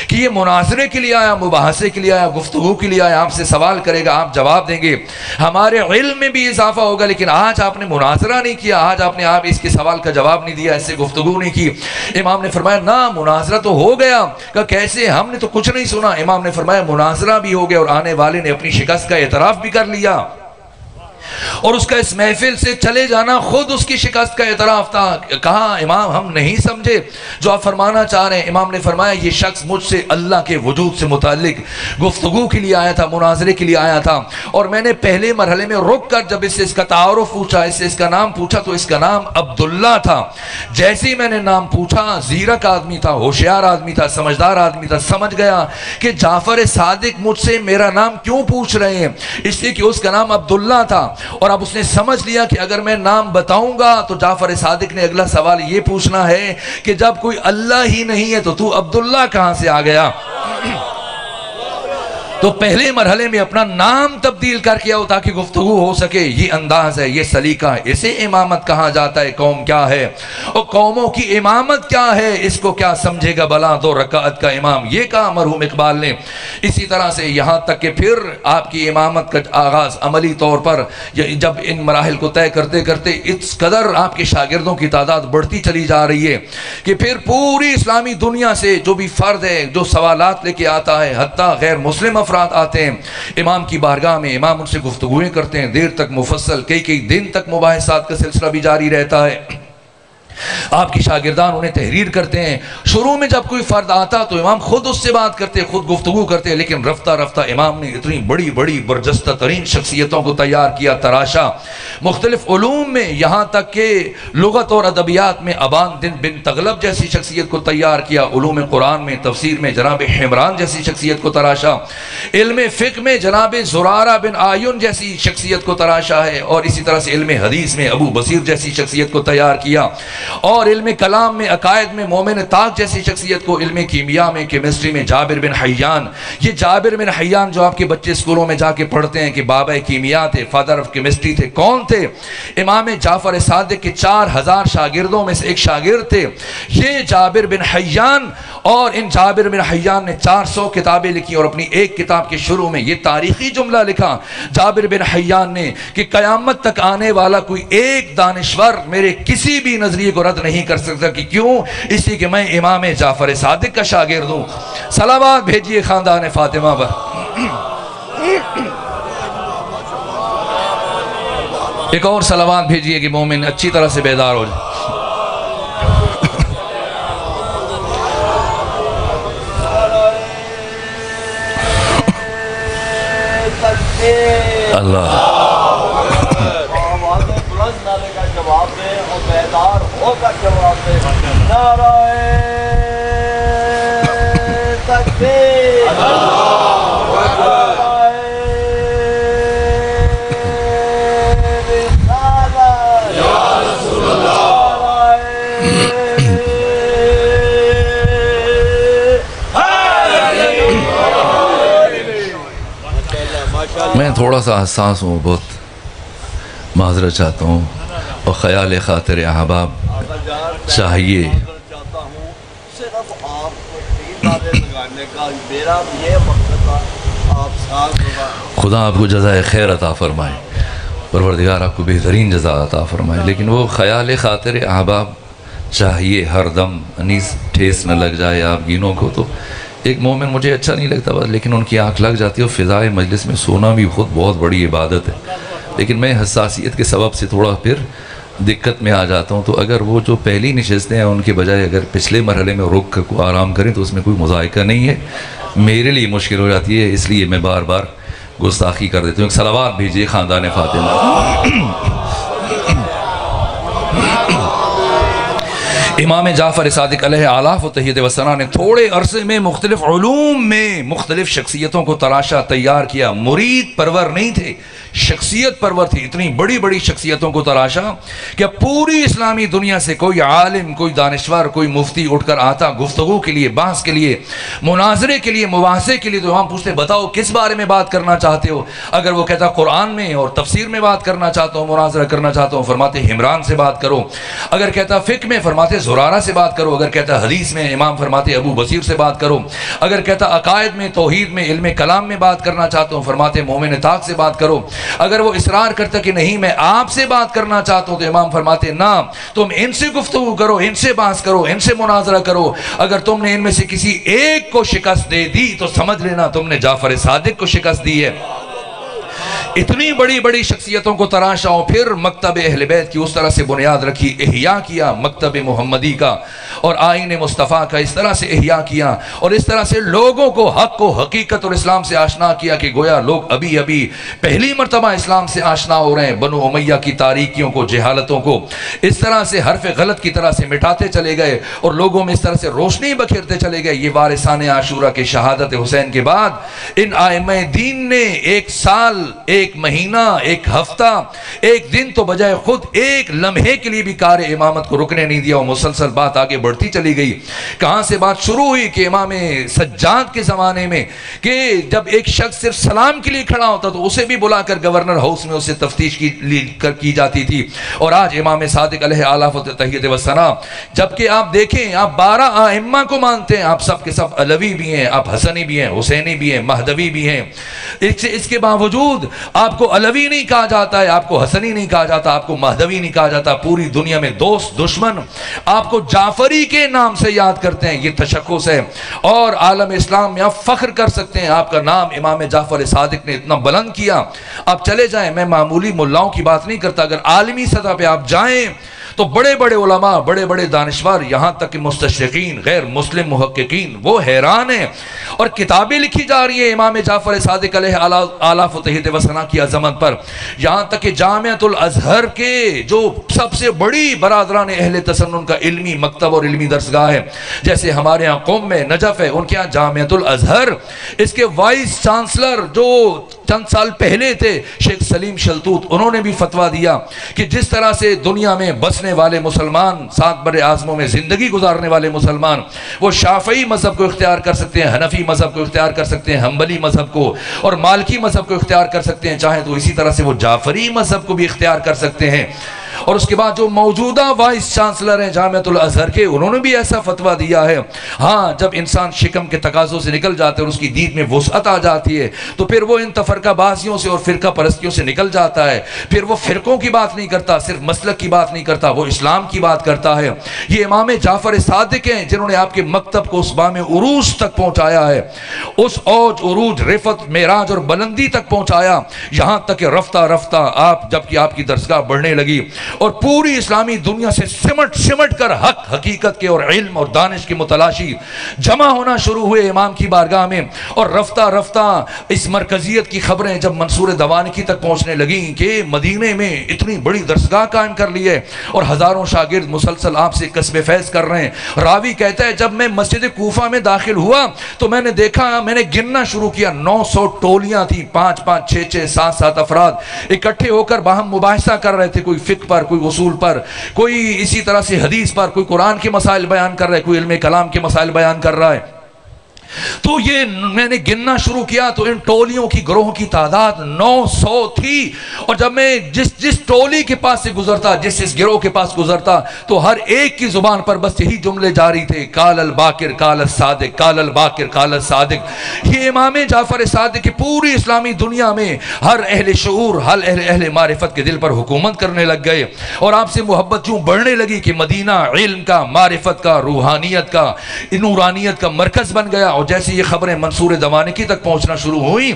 کہ یہ مناظرے کے لیے آیا، مباحثے کے لیے آیا، گفتگو کے لیے آیا، آپ سے سوال کرے گا، آپ جواب دیں گے، ہمارے علم میں بھی اضافہ ہوگا، لیکن آج آپ نے مناظرہ نہیں کیا، آج آپ نے اس کے سوال کا جواب نہیں دیا، ایسے گفتگو نہیں کی۔ امام نے فرمایا نا مناظرہ تو ہو گیا۔ کہ کیسے؟ ہم نے تو کچھ نہیں سنا۔ امام نے فرمایا مناظرہ بھی ہو گیا اور آنے والے نے اپنی شکست کا اعتراف بھی کر لیا، اور اس کا اس محفل سے چلے جانا خود اس کی شکست کا اعتراف تھا۔ کہا امام ہم نہیں سمجھے جو آپ فرمانا چاہ رہے ہیں۔ امام نے فرمایا یہ شخص مجھ سے اللہ کے وجود سے متعلق گفتگو کے لیے آیا تھا، مناظرے کے لیے آیا تھا، اور میں نے پہلے مرحلے میں رک کر جب اس سے اس کا تعارف پوچھا، اس سے اس کا نام پوچھا، تو اس کا نام عبداللہ تھا۔ جیسے ہی میں نے نام پوچھا، زیرک آدمی تھا، ہوشیار آدمی تھا، سمجھدار آدمی تھا، سمجھ گیا کہ جعفر صادق مجھ سے میرا نام کیوں پوچھ رہے ہیں، اس لیے کہ اس کا نام عبداللہ تھا۔ اور اب اس نے سمجھ لیا کہ اگر میں نام بتاؤں گا تو جعفر صادق نے اگلا سوال یہ پوچھنا ہے کہ جب کوئی اللہ ہی نہیں ہے تو عبداللہ کہاں سے آ گیا؟ تو پہلے مرحلے میں اپنا نام تبدیل کر کے آؤ تاکہ گفتگو ہو سکے۔ یہ انداز ہے، یہ سلیقہ ہے، اسے امامت کہا جاتا ہے۔ قوم کیا ہے اور قوموں کی امامت کیا ہے، اس کو کیا سمجھے گا بلا 2 رکعت کا امام، یہ کہا مرحوم اقبال نے۔ اسی طرح سے یہاں تک کہ پھر آپ کی امامت کا آغاز عملی طور پر جب ان مراحل کو طے کرتے کرتے اس قدر آپ کے شاگردوں کی تعداد بڑھتی چلی جا رہی ہے کہ پھر پوری اسلامی دنیا سے جو بھی فرد ہے جو سوالات لے کے آتا ہے، حتیٰ غیر مسلم افراد آتے ہیں امام کی بارگاہ میں، امام ان سے گفتگویں کرتے ہیں، دیر تک مفصل کئی دن تک مباحثات کا سلسلہ بھی جاری رہتا ہے۔ آپ کی شاگردان انہیں تحریر کرتے ہیں۔ شروع میں جب کوئی فرد آتا تو امام خود اس سے بات کرتے، خود گفتگو کرتے، لیکن رفتہ رفتہ امام نے اتنی بڑی بڑی برجستہ ترین شخصیتوں کو تیار کیا، تراشا مختلف علوم میں، یہاں تک کہ لغت اور ادبیات میں ابان بن تغلب جیسی شخصیت کو تیار کیا، علوم قرآن میں تفسیر میں جناب حمران جیسی شخصیت کو تراشا، علم فقہ میں جناب زرارہ بن آیون جیسی شخصیت کو تراشا ہے، اور اسی طرح سے علم حدیث میں ابو بصیر جیسی شخصیت کو تیار کیا، اور علم کلام میں عقائد میں مومن طاق جیسی شخصیت کو، علم کیمیا میں کیمسٹری میں جابر بن حیان۔ یہ جابر بن حیان جو آپ کے بچے اسکولوں میں جا کے پڑھتے ہیں کہ بابا کیمیا تھے، فادر آف کیمسٹری تھے، کون تھے؟ امام جعفر صادق کے 4000 شاگردوں میں سے ایک شاگرد تھے یہ جابر بن حیان، اور ان جابر بن حیان نے 400 کتابیں لکھی، اور اپنی ایک کتاب کے شروع میں یہ تاریخی جملہ لکھا جابر بن حیان نے کہ قیامت تک آنے والا کوئی ایک دانشور میرے کسی بھی نظریے کو رد نہیں کر سکتا، کہ کیوں؟ اس لیے کہ میں امام جعفر صادق کا شاگرد ہوں۔ صلوات بھیجیے خاندان فاطمہ پر۔ ایک اور صلوات بھیجیے کہ مومن اچھی طرح سے بیدار ہو جائے۔ اللہ میں تھوڑا سا حساس ہوں، بہت معذرت چاہتا ہوں، اور خیال خاطر احباب چاہیے خدا آپ کو جزائے خیر عطا فرمائے، پروردگار آپ کو بہترین جزا عطا فرمائے، لیکن وہ خیال خاطر احباب چاہیے ہر دم، انیس ٹھیس نہ لگ جائے آپ گینوں کو۔ تو ایک مومن مجھے اچھا نہیں لگتا بس، لیکن ان کی آنکھ لگ جاتی ہے، اور فضائے مجلس میں سونا بھی خود بہت بڑی عبادت ہے، لیکن میں حساسیت کے سبب سے تھوڑا پھر دقت میں آ جاتا ہوں۔ تو اگر وہ جو پہلی نشستیں ہیں ان کے بجائے اگر پچھلے مرحلے میں رک کر آرام کریں تو اس میں کوئی مذائقہ نہیں ہے، میرے لیے مشکل ہو جاتی ہے، اس لیے میں بار بار گستاخی کر دیتا ہوں۔ ایک صلوات بھیجیے خاندان فاطمہ۔ امام جعفر صادق علیہ آلاف و تحیید و ثنا نے تھوڑے عرصے میں مختلف علوم میں مختلف شخصیتوں کو تراشا، تیار کیا۔ مرید پرور نہیں تھے، شخصیت پرور تھی۔ اتنی بڑی بڑی شخصیتوں کو تراشا کہ پوری اسلامی دنیا سے کوئی عالم، کوئی دانشور، کوئی مفتی اٹھ کر آتا گفتگو کے لیے، بحث کے لیے، مناظرے کے لیے، مباحثے کے لیے، تو امام پوچھتے بتاؤ کس بارے میں بات کرنا چاہتے ہو؟ اگر وہ کہتا قرآن میں اور تفسیر میں بات کرنا چاہتا ہوں، مناظرہ کرنا چاہتا ہوں، فرماتے حمران سے بات کرو۔ اگر کہتا فقہ میں، فرماتے زرارہ سے بات کرو۔ اگر کہتا حدیث میں، امام فرماتے ابو بصیر سے بات کرو۔ اگر کہتا عقائد میں، توحید میں، علم کلام میں بات کرنا چاہتا ہوں، فرماتے مومن طاق سے بات کرو۔ اگر وہ اصرار کرتا کہ نہیں میں آپ سے بات کرنا چاہتا ہوں تو امام فرماتے نہ، تم ان سے گفتگو کرو، ان سے بحث کرو، ان سے مناظرہ کرو، اگر تم نے ان میں سے کسی ایک کو شکست دے دی تو سمجھ لینا تم نے جعفر صادق کو شکست دی ہے۔ اتنی بڑی بڑی شخصیتوں کو تراشا اور پھر مکتب اہل بیت کی اس طرح سے بنیاد رکھی، احیاء کیا مکتب محمدی کا اور آئین مصطفیٰ کا، اس طرح سے احیاء کیا اور اس طرح سے لوگوں کو حق و حقیقت اور اسلام سے آشنا کیا کہ گویا لوگ ابھی ابھی پہلی مرتبہ اسلام سے آشنا ہو رہے ہیں، بنو امیہ کی تاریکیوں کو، جہالتوں کو اس طرح سے حرف غلط کی طرح سے مٹاتے چلے گئے اور لوگوں میں اس طرح سے روشنی بکھیرتے چلے گئے۔ یہ وارثان عاشورہ کے شہادت حسین کے بعد ان ائمہ دین نے ایک سال، ایک مہینہ، ایک ہفتہ، ایک دن تو بجائے خود ایک لمحے کے لیے بھی کار امامت کو رکنے نہیں دیا اور مسلسل بات آگے بڑھتی چلی گئی۔ کہاں سے بات شروع ہوئی کہ امام سجاد کے زمانے میں کہ جب ایک شخص صرف سلام کے لیے کھڑا ہوتا تو اسے بھی بلا کر گورنر ہاؤس میں اسے تفتیش کی جاتی تھی، اور آج امام صادق علیہ آلاف و تحیت و ثنا، جبکہ آپ دیکھیں آپ 12 ائمہ کو مانتے ہیں، آپ سب کے سب علوی بھی ہیں، آپ حسنی بھی ہیں، حسینی بھی ہیں، مہدوی بھی ہیں، اس کے باوجود آپ کو علوی نہیں کہا جاتا ہے، آپ کو حسنی نہیں کہا جاتا، آپ کو مہدوی نہیں کہا جاتا، پوری دنیا میں دوست دشمن آپ کو جعفری کے نام سے یاد کرتے ہیں۔ یہ تشخص ہے اور عالم اسلام میں آپ فخر کر سکتے ہیں، آپ کا نام امام جعفر صادق نے اتنا بلند کیا۔ آپ چلے جائیں، میں معمولی ملاؤں کی بات نہیں کرتا، اگر عالمی سطح پہ آپ جائیں تو بڑے بڑے علماء، بڑے بڑے دانشور، یہاں تک کہ مستشرقین، غیر مسلم محققین وہ حیران ہیں اور کتابیں لکھی جا رہی ہیں امام جعفر صادق علیہ آلاف و تحیت و ثنا کی عظمت پر، یہاں تک کہ جامعۃ الازہر کے جو سب سے بڑی برادران اہل تسنن کا علمی مکتب اور علمی درسگاہ ہے، جیسے ہمارے ہاں قم میں نجف ہے، ان کے ہاں جامعۃ الازہر، اس کے وائس چانسلر جو چند سال پہلے تھے شیخ سلیم شلتوت، انہوں نے بھی فتویٰ دیا کہ جس طرح سے دنیا میں بسنے والے مسلمان، 7 بر اعظموں میں زندگی گزارنے والے مسلمان، وہ شافعی مذہب کو اختیار کر سکتے ہیں، حنفی مذہب کو اختیار کر سکتے ہیں، حنبلی مذہب کو اور مالکی مذہب کو اختیار کر سکتے ہیں، چاہیں تو اسی طرح سے وہ جعفری مذہب کو بھی اختیار کر سکتے ہیں۔ اور اس کے بعد جو موجودہ وائس چانسلر ہیں جامعۃ الازہر کے، انہوں نے بھی ایسا فتویٰ دیا ہے۔ ہاں، جب انسان شکم کے تقاضوں سے نکل جاتا ہے اور اس کی دید میں وسعت آ جاتی ہے تو پھر وہ ان تفرقہ بازیوں سے اور فرقہ پرستیوں سے نکل جاتا ہے، پھر وہ فرقوں کی بات نہیں کرتا، صرف مسلک کی بات نہیں کرتا، وہ اسلام کی بات کرتا ہے۔ یہ امام جعفر صادق ہیں جنہوں نے آپ کے مکتب کو اس بام عروج تک پہنچایا ہے، اس اوج عروج رفعت معراج اور بلندی تک پہنچایا، یہاں تک کہ رفتہ رفتہ آپ جبکہ آپ کی درسگاہ بڑھنے لگی اور پوری اسلامی دنیا سے سمٹ کر حق حقیقت کے اور علم اور دانش کی متلاشی جمع ہونا شروع ہوئے امام کی بارگاہ میں، اور رفتہ رفتہ اس مرکزیت کی خبریں جب منصور دوانکی تک پہنچنے لگیں کہ مدینے میں اتنی بڑی درسگاہ قائم کر لی ہے اور ہزاروں شاگرد مسلسل آپ سے کسب فیض کر رہے ہیں۔ راوی کہتا ہے جب میں مسجد کوفہ میں داخل ہوا تو میں نے دیکھا، میں نے گننا شروع کیا، 900 ٹولیاں تھیں، 5-5 6-6 7-7 افراد اکٹھے ہو کر باہم مباحثہ کر رہے تھے، کوئی فقہ پر، کوئی اصول پر، کوئی اسی طرح سے حدیث پر، کوئی قرآن کے مسائل بیان کر رہا ہے، کوئی علم کلام کے مسائل بیان کر رہا ہے۔ تو یہ میں نے گننا شروع کیا تو ان ٹولیوں کی گروہ کی تعداد 900 تھی، اور جب میں جس ٹولی کے پاس سے گزرتا، جس گروہ کے پاس گزرتا تو ہر ایک کی زبان پر بس یہی جملے جاری تھے، قال الباقر قال الصادق، قال الباقر قال الصادق۔ یہ امام جعفر صادق کی پوری اسلامی دنیا میں ہر اہل شعور، ہر اہل معرفت کے دل پر حکومت کرنے لگ گئے، اور آپ سے محبت یوں بڑھنے لگی کہ مدینہ علم کا، معرفت کا، روحانیت کا، نورانیت کا مرکز بن گیا۔ اور جیسے یہ خبریں منصور دوانکی تک پہنچنا شروع ہوئی،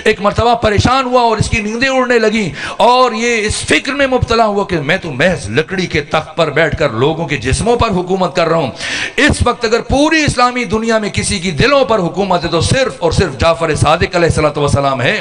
ایک مرتبہ پریشان ہوا اور اس کی نیندیں اڑنے لگیں، اور یہ اس فکر میں مبتلا ہوا کہ میں تو محض لکڑی کے تخت پر بیٹھ کر لوگوں کے جسموں پر حکومت کر رہا ہوں۔ اس وقت اگر پوری اسلامی دنیا میں کسی کی دلوں پر حکومت ہے تو صرف اور صرف جعفر صادق علیہ السلام ہے۔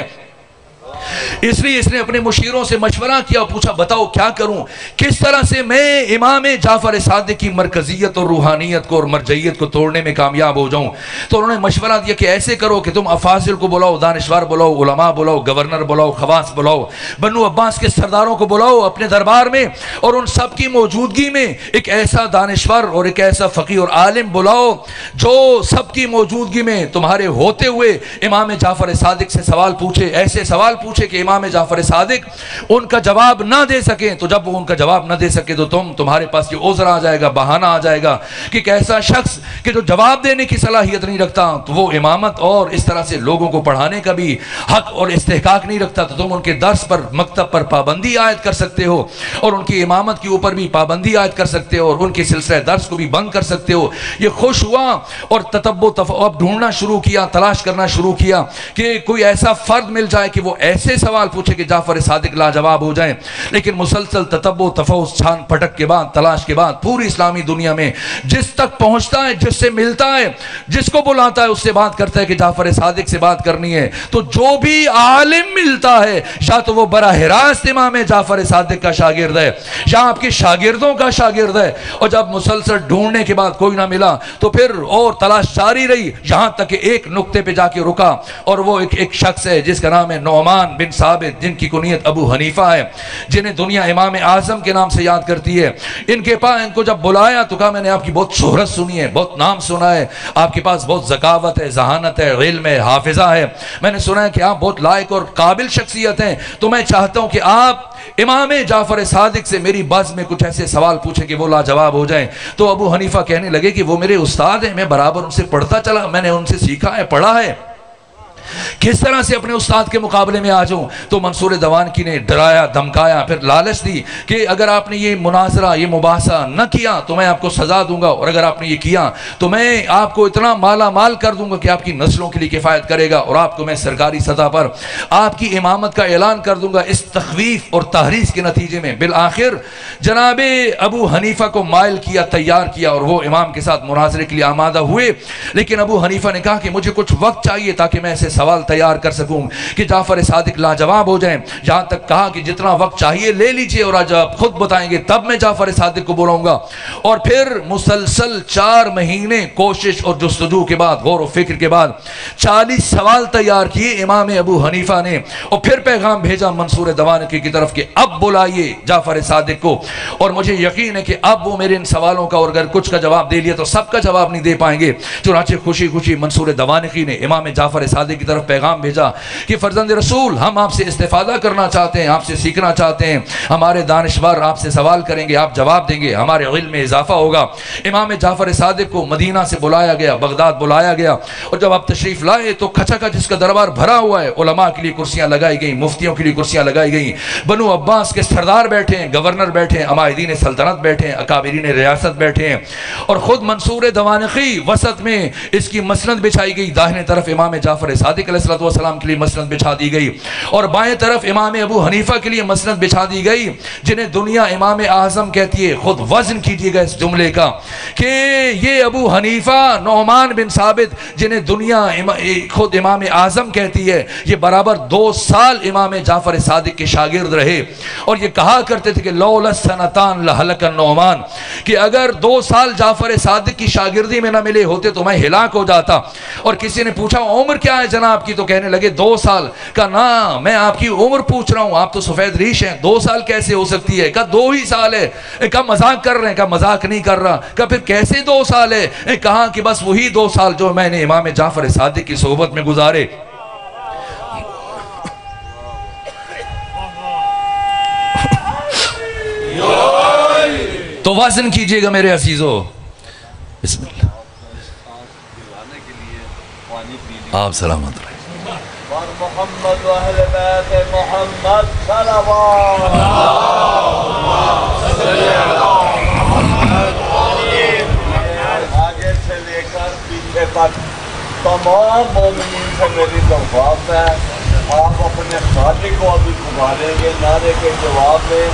اس لیے اس نے اپنے مشیروں سے مشورہ کیا، پوچھا بتاؤ کیا کروں، کس طرح سے میں امام جعفر صادق کی مرکزیت اور روحانیت کو اور مرجعیت کو توڑنے میں کامیاب ہو جاؤں۔ تو انہوں نے مشورہ دیا کہ ایسے کرو کہ تم افاضل کو بلاؤ، دانشور بلاؤ، علماء بلاؤ، گورنر بلاؤ، خواص بلاؤ، بنو عباس کے سرداروں کو بلاؤ اپنے دربار میں، اور ان سب کی موجودگی میں ایک ایسا دانشور اور ایک ایسا فقیہ اور عالم بلاؤ جو سب کی موجودگی میں تمہارے ہوتے ہوئے امام جعفر صادق سے سوال پوچھے، ایسے سوال پوچھے کہ امام جعفر صادق ان کا جواب نہ دے سکیں، تو جب وہ ان کا جواب نہ دے سکے تو تمہارے پاس یہ عذر آ جائے گا، بہانہ آ جائے گا کہ ایک ایسا شخص کہ جو جواب دینے کی صلاحیت نہیں رکھتا تو وہ امامت اور اس طرح سے لوگوں کو پڑھانے کا بھی حق اور استحقاق نہیں رکھتا، تو تم ان کے درس پر مکتب پر پابندی عائد کر سکتے ہو اور ان کی امامت کے اوپر بھی پابندی عائد کر سکتے ہو اور ان کے سلسلہ درس کو بھی بند کر سکتے ہو۔ یہ خوش ہوا اور اب ڈھونڈنا شروع کیا، تلاش کرنا شروع کیا کہ کوئی ایسا فرد مل جائے کہ وہ ایسے سوال پوچھے کہ جعفر صادق لاجواب ہو جائیں، لیکن مسلسل تتبع تفحص چھان پھٹک کے بعد تلاش کے بعد پوری اسلامی دنیا میں جس تک پہنچتا ہے، جس سے ملتا ہے، جس کو بلاتا ہے اس سے بات کرتا ہے کہ جعفر صادق سے بات کرنی ہے، تو جو بھی عالم ملتا ہے یا تو وہ براہ راست امام جعفر صادق کا شاگرد ہے یا آپ کے شاگردوں کا شاگرد ہے، اور جب مسلسل ڈھونڈنے کے بعد کوئی نہ ملا تو پھر اور تلاش جاری رہی، یہاں تک کہ ایک نقطے پہ جا کے رکا، اور وہ ایک شخص ہے جس کا نام ہے نعمان بن ثابت، جن کی کنیت ابو حنیفہ ہے، جنہیں دنیا امام اعظم کے نام سے یاد کرتی ہے۔ ان کے پاس ان کو جب بلایا تو کہا میں نے آپ کی بہت شہرت سنی ہے، بہت نام سنا ہے، آپ کے پاس بہت ذکاوت ہے، ذہانت ہے، علم ہے، حافظہ ہے، میں نے سنا ہے کہ آپ بہت لائق اور قابل شخصیت ہیں، تو میں چاہتا ہوں کہ آپ امام جعفر صادق سے میری بز میں کچھ ایسے سوال پوچھیں کہ وہ لاجواب ہو جائیں۔ تو ابو حنیفہ کہنے لگے کہ وہ میرے استاد ہیں، میں برابر ان سے پڑھتا چلا، میں نے ان سے سیکھا ہے، پڑھا ہے، کس طرح سے اپنے استاد کے مقابلے میں آ جاؤں؟ تو منصور دوانکی نے ڈرایا، دھمکایا، پھر لالچ دی کہ اگر آپ نے یہ مناظرہ، یہ مباحثہ نہ کیا تو میں آپ کو سزا دوں گا، اور اگر آپ نے یہ کیا تو میں آپ کو اتنا مالا مال کر دوں گا کہ آپ کی نسلوں کے لیے کفایت کرے گا، اور آپ کو میں سرکاری سطح پر آپ کی امامت کا اعلان کر دوں گا۔ اس تخویف اور تحریض کے نتیجے میں بالآخر جناب ابو حنیفہ کو مائل کیا، تیار کیا، اور وہ امام کے ساتھ مناظرے کے لیے آمادہ ہوئے، لیکن ابو حنیفہ نے کہا کہ مجھے کچھ وقت چاہیے تاکہ میں ایسے سوال تیار کر سکوں کہ جعفر صادق لاجواب ہو جائیں۔ یہاں تک کہا کہ جتنا وقت چاہیے لے لیجئے، اور آج آپ خود بتائیں گے تب میں جعفر صادق کو بلاؤں گا۔ اور پھر مسلسل 4 مہینے کوشش اور جستجو کے بعد، غور و فکر کے بعد 40 سوال تیار کیے امام ابو حنیفہ نے، اور پھر پیغام بھیجا منصور دوانکی کی طرف کہ اب بلائیے جعفر صادق کو، اور مجھے یقین ہے کہ اب وہ میرے ان سوالوں کا اور اگر کچھ کا جواب دے لیا تو سب کا جواب نہیں دے پائیں گے۔ چنانچہ خوشی خوشی منصور دوانکی نے امام جعفر صادق کی طرف پیغام بھیجا کہ فرزند رسول، ہم آپ سے استفادہ کرنا چاہتے ہیں، آپ سے سیکھنا چاہتے ہیں، ہمارے دانشور آپ سے سوال کریں گے، آپ جواب دیں گے، ہمارے علم میں اضافہ ہوگا۔ امام جعفر صادق کو مدینہ سے بلایا گیا، بغداد بلایا گیا، اور جب آپ تشریف لائے تو کھچا کھچ اس کا دربار بھرا ہوا ہے، علماء کے لیے کرسیاں لگائی گئیں، مفتیوں کے لیے کرسیاں لگائی گئیں، بنو عباس کے سردار بیٹھے ہیں، گورنر بیٹھے ہیں، عمائدین سلطنت بیٹھے ہیں، اکابرین ریاست بیٹھے ہیں، اور خود منصور دوانقی وسط میں اس کی مسند بچھائی گئی، داہنے طرف امام جعفر صادق علیہ السلام کے لیے مسند بچھا دی گئی، اور بائیں طرف امام ابو حنیفہ کے لیے مسند بچھا دی گئی، جنہیں دنیا امام اعظم کہتی ہے۔ خود وزن کیجئے گا اس جملے کا کہ یہ ابو حنیفہ، نعمان بن ثابت، جنہیں دنیا خود امام اعظم کہتی ہے، یہ برابر 2 سال امام جعفر صادق کے شاگرد رہے، اور یہ کہا کرتے تھے کہ لولا سنتان لہلک النعمان، کہ اگر 2 سال جعفر صادق کی شاگردی میں نہ ملے ہوتے تو میں ہلاک ہو جاتا۔ اور کسی نے پوچھا عمر کیا ہے جناب کی، تو کہنے لگے 2 سال۔ کہا نا، میں آپ کی عمر پوچھ رہا ہوں، آپ تو سفید ریش ہیں، 2 سال کیسے ہو سکتی ہے؟ کہا 2 ہی سال ہے۔ کہا مذاق کر رہے ہیں؟ کہا مذاق نہیں کر رہا۔ کہا پھر کیسے 2 سال ہے؟ کہا کہ بس وہی 2 سال جو میں نے امام جعفر صادق کی صحبت میں گزارے۔ تو وزن کیجئے گا میرے عزیزو، بسم اللہ، آپ سلامت رہے۔ محمد و اہل بیت محمد صلوات، آگے سے لے کر پیچھے تک تمام مومنین سے میری درخواست ہے، آپ اپنے خالق کو ابھی پکاریں گے نعرے کے جواب میں،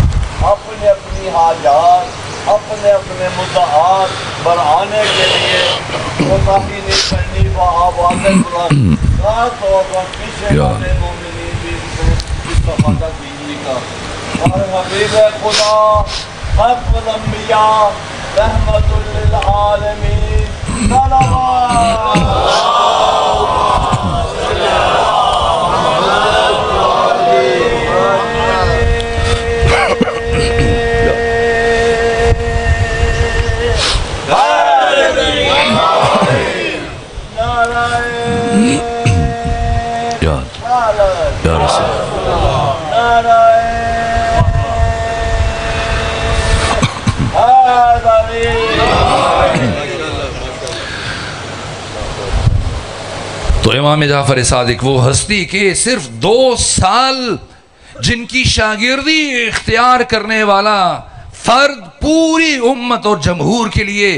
اپنے اپنی حاجات، اپنے اپنے مدعات بڑھانے کے لیے کوتاہی نہیں کرنی، وہ آوازیں بلند ساتھ ہوگا، پیچھے والے مومنین بھی استفادہ کیجیے گا۔ اور حبیب خدا خاتم الانبیاء رحمت للعالمین صلوات یا رسول اللہ۔ امام جعفر صادق وہ ہستی کہ صرف 2 سال جن کی شاگردی اختیار کرنے والا فرد پوری امت اور جمہور کے لیے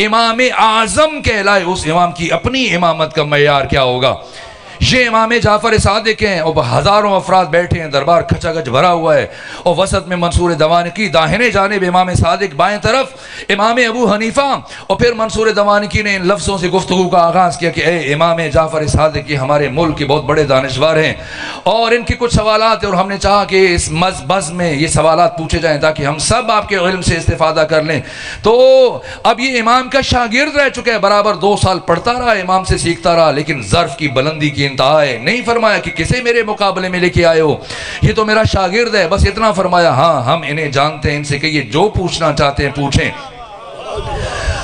امام اعظم کہلائے، اس امام کی اپنی امامت کا معیار کیا ہوگا؟ یہ امام جعفر صادق ہیں اور ہزاروں افراد بیٹھے ہیں، دربار کھچا کھچ بھرا ہوا ہے، اور وسط میں منصور دوانقی، داہنے جانب امام صادق، بائیں طرف امام ابو حنیفہ، اور پھر منصور دوانقی نے ان لفظوں سے گفتگو کا آغاز کیا کہ اے امام جعفر صادق، یہ ہمارے ملک کے بہت بڑے دانشور ہیں اور ان کے کچھ سوالات ہیں، اور ہم نے چاہا کہ اس بز میں یہ سوالات پوچھے جائیں تاکہ ہم سب آپ کے علم سے استفادہ کر لیں۔ تو اب یہ امام کا شاگرد رہ چکا ہے، برابر 2 سال پڑھتا رہا، امام سے سیکھتا رہا، لیکن ظرف کی بلندی کی انتہا ہے، نہیں فرمایا کہ کسے میرے مقابلے میں لے کے آئے ہو، یہ تو میرا شاگرد ہے، بس اتنا فرمایا ہاں ہم انہیں جانتے ہیں، ان سے کہیے جو پوچھنا چاہتے ہیں پوچھیں۔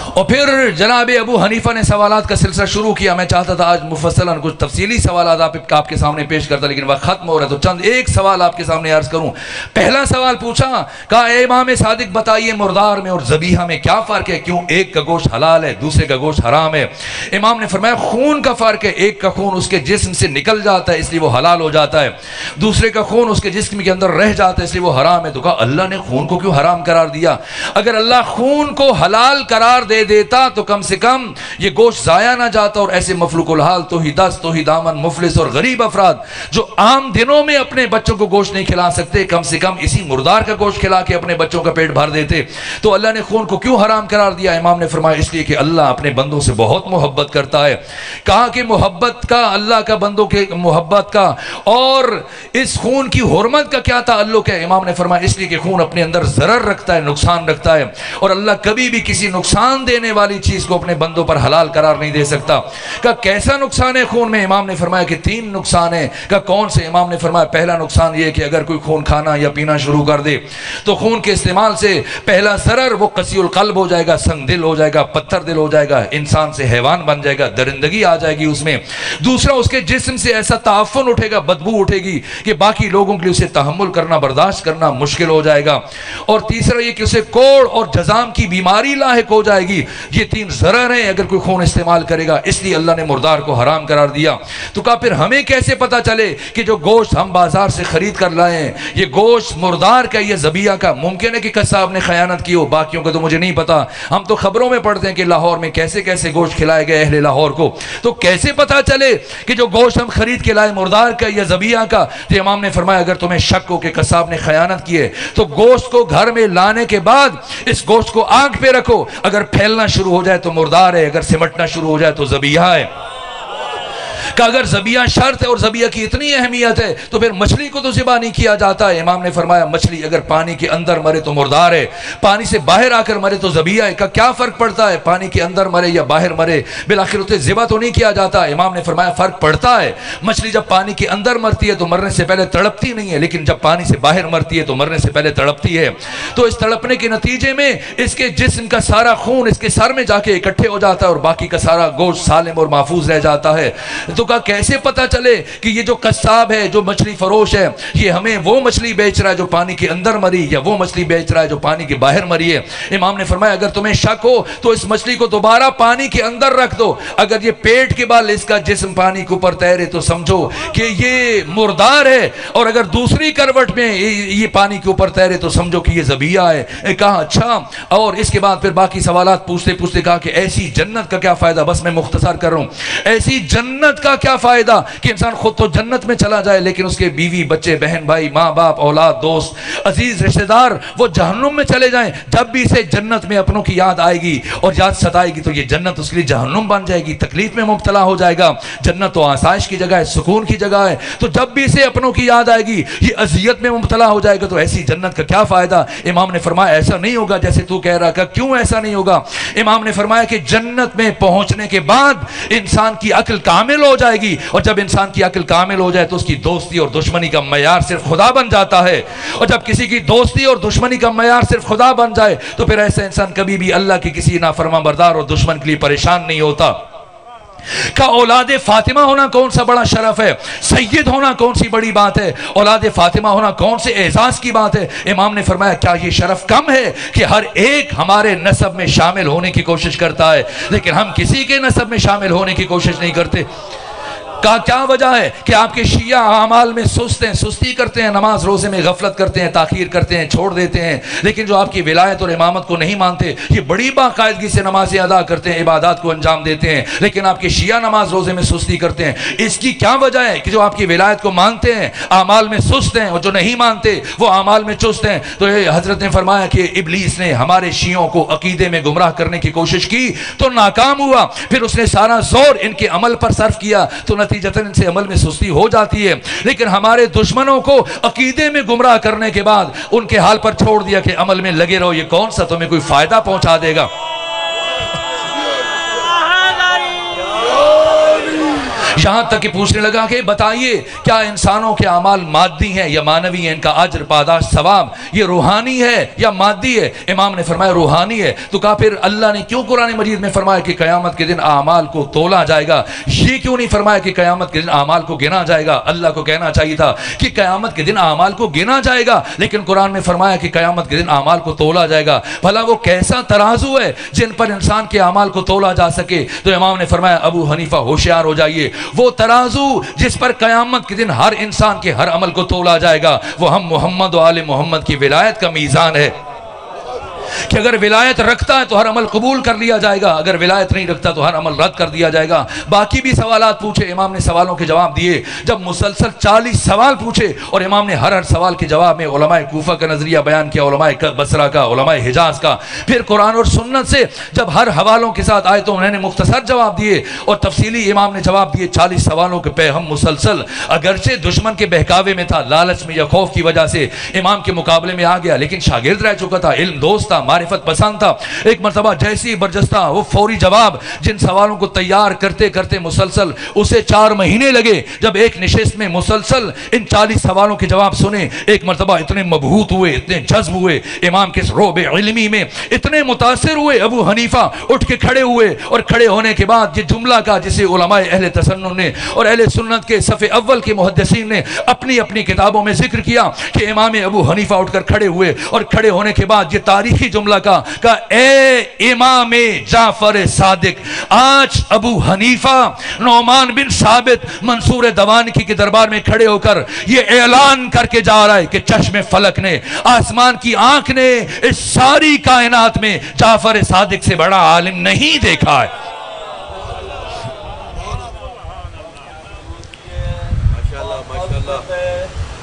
اور پھر جناب ابو حنیفہ نے سوالات کا سلسلہ شروع کیا۔ میں چاہتا تھا آج مفصلاً کچھ تفصیلی سوالات آپ کے سامنے پیش کرتا، لیکن وقت ختم ہو رہا ہے، تو چند ایک سوال آپ کے سامنے عرض کروں۔ پہلا سوال پوچھا، کہا اے امام صادق بتائیے مردار میں اور ذبیحہ میں کیا فرق ہے، کیوں ایک کا گوشت حلال ہے دوسرے کا گوشت حرام ہے؟ امام نے فرمایا خون کا فرق ہے، ایک کا خون اس کے جسم سے نکل جاتا ہے اس لیے وہ حلال ہو جاتا ہے، دوسرے کا خون اس کے جسم کے اندر رہ جاتا ہے اس لیے وہ حرام ہے۔ تو کہا اللہ نے خون کو کیوں حرام قرار دیا؟ اگر اللہ خون کو حلال قرار دے دیتا تو کم سے کم یہ گوشت ضائع نہ جاتا، اور ایسے مفلوق الحال تو ہی دست تو ہی دامن مفلس اور غریب افراد جو عام دنوں میں اپنے بچوں کو گوشت نہیں کھلا سکتے، کم سے کم اسی مردار کا گوشت کھلا کے اپنے بچوں کا پیٹ بھر دیتے، تو اللہ نے خون کو کیوں حرام قرار دیا؟ امام نے فرمایا اس لیے کہ اللہ اپنے بندوں سے بہت محبت کرتا ہے۔ کہا کہ محبت کا، اللہ کا بندوں کے محبت کا اور اس خون کی حرمت کا کیا تعلق ہے؟ امام نے فرمایا اس لیے کہ خون اپنے اندر ضرر رکھتا ہے، نقصان رکھتا ہے، اور اللہ کبھی بھی کسی نقصان دینے والی چیز کو اپنے بندوں پر حلال قرار نہیں دے سکتا۔ کہ کیسا نقصان ہے خون میں؟ امام نے فرمایا کہ 3 نقصان ہیں۔ کہ کون سے؟ امام نے فرمایا پہلا نقصان یہ کہ اگر کوئی خون کھانا یا پینا شروع کر دے تو خون کے استعمال سے پہلا ضرر وہ قسی القلب ہو جائے گا، سنگ دل ہو جائے گا، پتھر دل ہو جائے گا، انسان سے حیوان بن جائے گا، درندگی آ جائے گی اس میں۔ دوسرا اس کے جسم سے ایسا تعفن اٹھے گا، بدبو اٹھے گی کہ باقی لوگوں کے لیے اسے تحمل کرنا، برداشت کرنا مشکل ہو جائے گا۔ اور تیسرا یہ کہ اسے کوڑ اور جزام کی بیماری لاحق ہو جائے گی۔ یہ 3 ضرر ہیں اگر کوئی خون استعمال کرے گا، اس لیے اللہ نے مردار کو حرام قرار دیا۔ تو کہا پھر ہمیں کیسے پتا چلے کہ جو گوشت ہم بازار سے خرید کر لائے ہیں یہ گوشت مردار کا یا ذبیحہ کا؟ ممکن ہے کہ قصاب نے خیانت کی ہو، باقیوں کا تو مجھے نہیں پتا، ہم تو خبروں میں پڑھتے ہیں کہ لاہور میں کیسے کیسے گوشت کھلائے گئے اہل لاہور کو، تو کیسے پتا چلے کہ جو گوشت ہم خرید کے لائے مردار کا یا ذبیحہ کا؟ تو امام نے فرمایا اگر تمہیں شک ہو کہ قصاب نے خیانت کی ہے تو گوشت کو گھر میں لانے کے بعد اس گوشت کو آگ پہ رکھو، اگر پھیلنا شروع ہو جائے تو مردار ہے، اگر سمٹنا شروع ہو جائے تو ذبیحہ ہے۔ کہ اگر ذبیحہ شرط ہے اور ذبیحہ کی اتنی اہمیت ہے تو پھر مچھلی کو تو ذبح نہیں کیا جاتا ہے۔ امام نے فرمایا مچھلی اگر پانی کے اندر مرے تو مردار ہے، پانی سے باہر آ کر مرے تو ذبیحہ ہے۔ کا کیا فرق پڑتا ہے پانی کے اندر مرے یا باہر مرے؟ بالآخر اسے ذبح تو نہیں کیا جاتا۔ امام نے فرمایا فرق پڑتا ہے، مچھلی جب پانی کے اندر مرتی ہے تو مرنے سے پہلے تڑپتی نہیں ہے، لیکن جب پانی سے باہر مرتی ہے تو مرنے سے پہلے تڑپتی ہے۔ تو اس تڑپنے کے نتیجے میں اس کے جسم کا سارا خون اس کے سر میں جا کے اکٹھے ہو جاتا ہے اور باقی کا سارا گوشت سالم اور محفوظ رہ جاتا ہے۔ تو کہا کیسے پتا چلے کہ یہ جو قصاب ہے، جو مچھلی فروش ہے، یہ ہمیں وہ مچھلی بیچ رہا ہے جو پانی کے اندر مری یا وہ مچھلی بیچ رہا ہے جو پانی کے باہر مری ہے؟ امام نے فرمایا اگر تمہیں شک ہو تو اس مچھلی کو دوبارہ پانی کے اندر رکھ دو، اگر یہ پیٹ کے بال اس کا جسم پانی کے اوپر تیرے تو سمجھو کہ یہ مردار ہے، اور اگر دوسری کروٹ میں یہ پانی کے اوپر تیرے تو سمجھو کہ یہ ذبیحہ ہے۔ کہا اچھا، اور اس کے بعد پھر باقی سوالات پوچھتے پوچھتے کہا کہ ایسی جنت کا کیا فائدہ؟ بس میں مختصر کر رہا ہوں، ایسی جنت کا کیا فائدہ کہ انسان خود تو جنت میں چلا جائے لیکن اس کے بیوی بچے بہن بھائی ماں باپ اولاد دوست عزیز رشتہ دار وہ جہنم میں چلے جائیں، جب بھی اسے جنت میں اپنوں کی یاد آئے گی اور یاد ستائے گی تو یہ جنت اس کے لیے جہنم بن جائے گی، تکلیف میں مبتلا ہو جائے گا۔ جنت تو آسائش کی جگہ ہے، سکون کی جگہ ہے، تو جب بھی اسے اپنوں کی یاد آئے گی یہ اذیت میں مبتلا ہو جائے گا، تو ایسی جنت کا کیا فائدہ؟ امام نے فرمایا ایسا نہیں ہوگا جیسے تو کہہ رہا۔ کیوں ایسا نہیں ہوگا؟ امام نے فرمایا کہ جنت میں پہنچنے کے بعد انسان کی عقل کامل ہو جائے گی، اور جب انسان کی عقل کامل ہو جائے تو اس کی دوستی اور دشمنی کا معیار صرف خدا بن جاتا ہے، اور جب کسی کی دوستی اور دشمنی کا معیار صرف خدا بن جائے تو پھر ایسا انسان کبھی بھی اللہ کی کسی نافرمان بردار اور دشمن کے لیے پریشان نہیں ہوتا۔ کا اولاد فاطمہ ہونا کون سا بڑا شرف ہے، سید ہونا کون سی بڑی بات ہے، اولاد فاطمہ ہونا کون سے اعزاز کی بات ہے؟ امام نے فرمایا کیا یہ شرف کم ہے کہ ہر ایک ہمارے نسب میں شامل ہونے کی کوشش کرتا ہے لیکن ہم کسی کے نسب میں شامل ہونے کی کوشش نہیں کرتے؟ کہا کیا وجہ ہے کہ آپ کے شیعہ اعمال میں سست ہیں، سستی کرتے ہیں، نماز روزے میں غفلت کرتے ہیں، تاخیر کرتے ہیں، چھوڑ دیتے ہیں، لیکن جو آپ کی ولایت اور امامت کو نہیں مانتے یہ بڑی باقاعدگی سے نمازیں ادا کرتے ہیں، عبادات کو انجام دیتے ہیں، لیکن آپ کے شیعہ نماز روزے میں سستی کرتے ہیں۔ اس کی کیا وجہ ہے کہ جو آپ کی ولایت کو مانتے ہیں اعمال میں سست ہیں، اور جو نہیں مانتے وہ اعمال میں چست ہیں۔ تو یہ حضرت نے فرمایا کہ ابلیس نے ہمارے شیعوں کو عقیدے میں گمراہ کرنے کی کوشش کی تو ناکام ہوا، پھر اس نے سارا زور ان کے عمل پر صرف کیا تو نتیجتاً ان سے عمل میں سستی ہو جاتی ہے۔ لیکن ہمارے دشمنوں کو عقیدے میں گمراہ کرنے کے بعد ان کے حال پر چھوڑ دیا کہ عمل میں لگے رہو، یہ کون سا تمہیں کوئی فائدہ پہنچا دے گا۔ یہاں تک کہ پوچھنے لگا کہ بتائیے کیا انسانوں کے اعمال مادی ہیں یا مانوی ہیں، ان کا اجر پاداش ثواب یہ روحانی ہے یا مادی ہے؟ امام نے فرمایا روحانی ہے۔ تو کہا پھر اللہ نے کیوں قرآن مجید میں فرمایا کہ قیامت کے دن اعمال کو تولا جائے گا، یہ کیوں نہیں فرمایا کہ قیامت کے دن اعمال کو گنا جائے گا؟ اللہ کو کہنا چاہیے تھا کہ قیامت کے دن اعمال کو گنا جائے گا، لیکن قرآن میں فرمایا کہ قیامت کے دن اعمال کو تولا جائے گا۔ بھلا وہ کیسا ترازو ہے جن پر انسان کے اعمال کو تولا جا سکے؟ تو امام نے فرمایا ابو حنیفہ ہوشیار ہو جائیے، وہ ترازو جس پر قیامت کے دن ہر انسان کے ہر عمل کو تولا جائے گا وہ ہم محمد و آل محمد کی ولایت کا میزان ہے، کہ اگر ولایت رکھتا ہے تو ہر عمل قبول کر لیا جائے گا، اگر ولایت نہیں رکھتا تو ہر عمل رد کر دیا جائے گا۔ باقی بھی سوالات پوچھے، امام نے سوالوں کے جواب دیے۔ جب مسلسل 40 سوال پوچھے اور امام نے ہر سوال کے جواب میں علماء کوفہ کا نظریہ بیان کیا، علماء بصرہ کا، علماء حجاز کا، پھر قرآن اور سنت سے جب ہر حوالوں کے ساتھ آئے تو انہوں نے مختصر جواب دیے اور تفصیلی امام نے جواب دیے۔ 40 سوالوں کے پہ ہم مسلسل اگرچہ دشمن کے بہکاوے میں تھا، لالچ میں یا خوف کی وجہ سے امام کے مقابلے میں آ گیا، لیکن شاگرد رہ چکا تھا، علم دوست تھا، معرفت پسند تھا۔ ایک مرتبہ جیسی برجستہ وہ فوری جواب، جن سوالوں کو تیار کرتے کرتے مسلسل اسے 4 مہینے لگے، جب ایک نشست میں مسلسل ان 40 سوالوں کے جواب سنے، ایک مرتبہ اتنے مبہوت ہوئے، اتنے جذب ہوئے، امام کے رعب علمی میں اتنے متاثر ہوئے، ابو حنیفہ اٹھ کے کھڑے ہوئے، اور کھڑے ہونے کے بعد یہ جملہ کا جسے علماء اہل تسنن نے اور اہل سنت کے صف اول کے محدثین نے اپنی اپنی کتابوں میں ذکر کیا کہ امام ابو حنیفہ اٹھ کر کھڑے ہوئے، اور کھڑے ہونے کے بعد یہ تاریخی جملہ کا اے امام جعفر صادق، آج ابو حنیفہ نعمان بن ثابت منصور دوانکی کے دربار میں کھڑے ہو کر یہ اعلان کر کے جا رہا ہے کہ چشم فلک نے، آسمان کی آنکھ نے اس ساری کائنات میں جعفر صادق سے بڑا عالم نہیں دیکھا ہے۔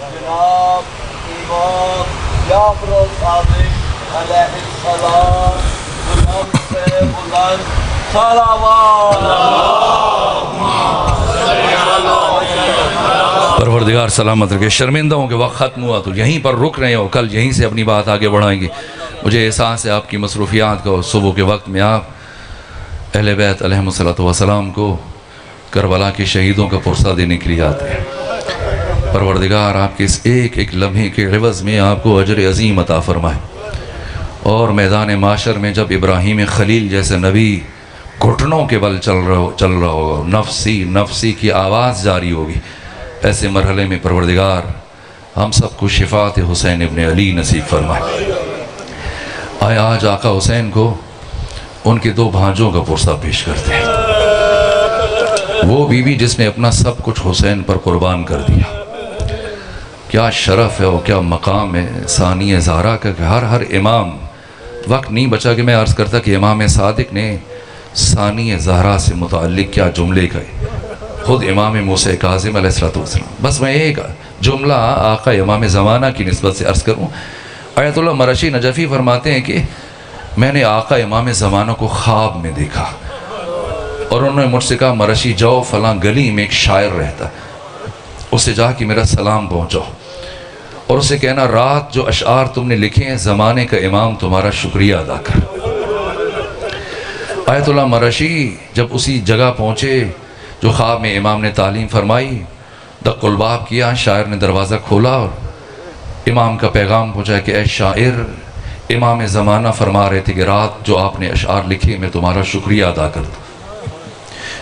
جناب امام جعفر صادق علیہ السلام بلند سے بلند صلوات۔ پروردگار سلامت رکھے۔ شرمندہ ہوں کہ وقت ختم ہوا تو یہیں پر رک رہے ہو، کل یہیں سے اپنی بات آگے بڑھائیں گے۔ مجھے احساس ہے آپ کی مصروفیات کا، صبح کے وقت میں آپ اہل بیت علیہم السلام کو کربلا کے شہیدوں کا پرسہ دینے کے لیے آتے ہیں۔ پروردگار آپ کے اس ایک ایک لمحے کے عوض میں آپ کو اجر عظیم عطا فرمائے، اور میدان معاشر میں جب ابراہیم خلیل جیسے نبی گھٹنوں کے بل چل رہا ہوگا، نفسی نفسی کی آواز جاری ہوگی، ایسے مرحلے میں پروردگار ہم سب کو شفاعت حسین ابن علی نصیب فرمائے۔ آئے آج آقا حسین کو ان کے 2 بھانجوں کا پرسہ پیش کرتے ہیں۔ وہ بیوی جس نے اپنا سب کچھ حسین پر قربان کر دیا، کیا شرف ہے اور کیا مقام ہے ثانی زہرا کا، کہ ہر امام، وقت نہیں بچا کہ میں عرض کرتا کہ امام صادق نے ثانی زہرا سے متعلق کیا جملے کہے، خود امام موسیٰ کاظم علیہ السلام۔ بس میں ایک جملہ آقا امام زمانہ کی نسبت سے عرض کروں۔ آیت اللہ مرشی نجفی فرماتے ہیں کہ میں نے آقا امام زمانہ کو خواب میں دیکھا، اور انہوں نے مجھ سے کہا مرشی جاؤ فلاں گلی میں ایک شاعر رہتا، اسے جا کے میرا سلام پہنچاؤ، اور اسے کہنا رات جو اشعار تم نے لکھے ہیں زمانے کا امام تمہارا شکریہ ادا کر۔ آیت اللہ مرشی جب اسی جگہ پہنچے جو خواب میں امام نے تعلیم فرمائی، دق الباب کیا، شاعر نے دروازہ کھولا اور امام کا پیغام پہنچا کہ اے شاعر، امام زمانہ فرما رہے تھے کہ رات جو آپ نے اشعار لکھے میں تمہارا شکریہ ادا کر دوں۔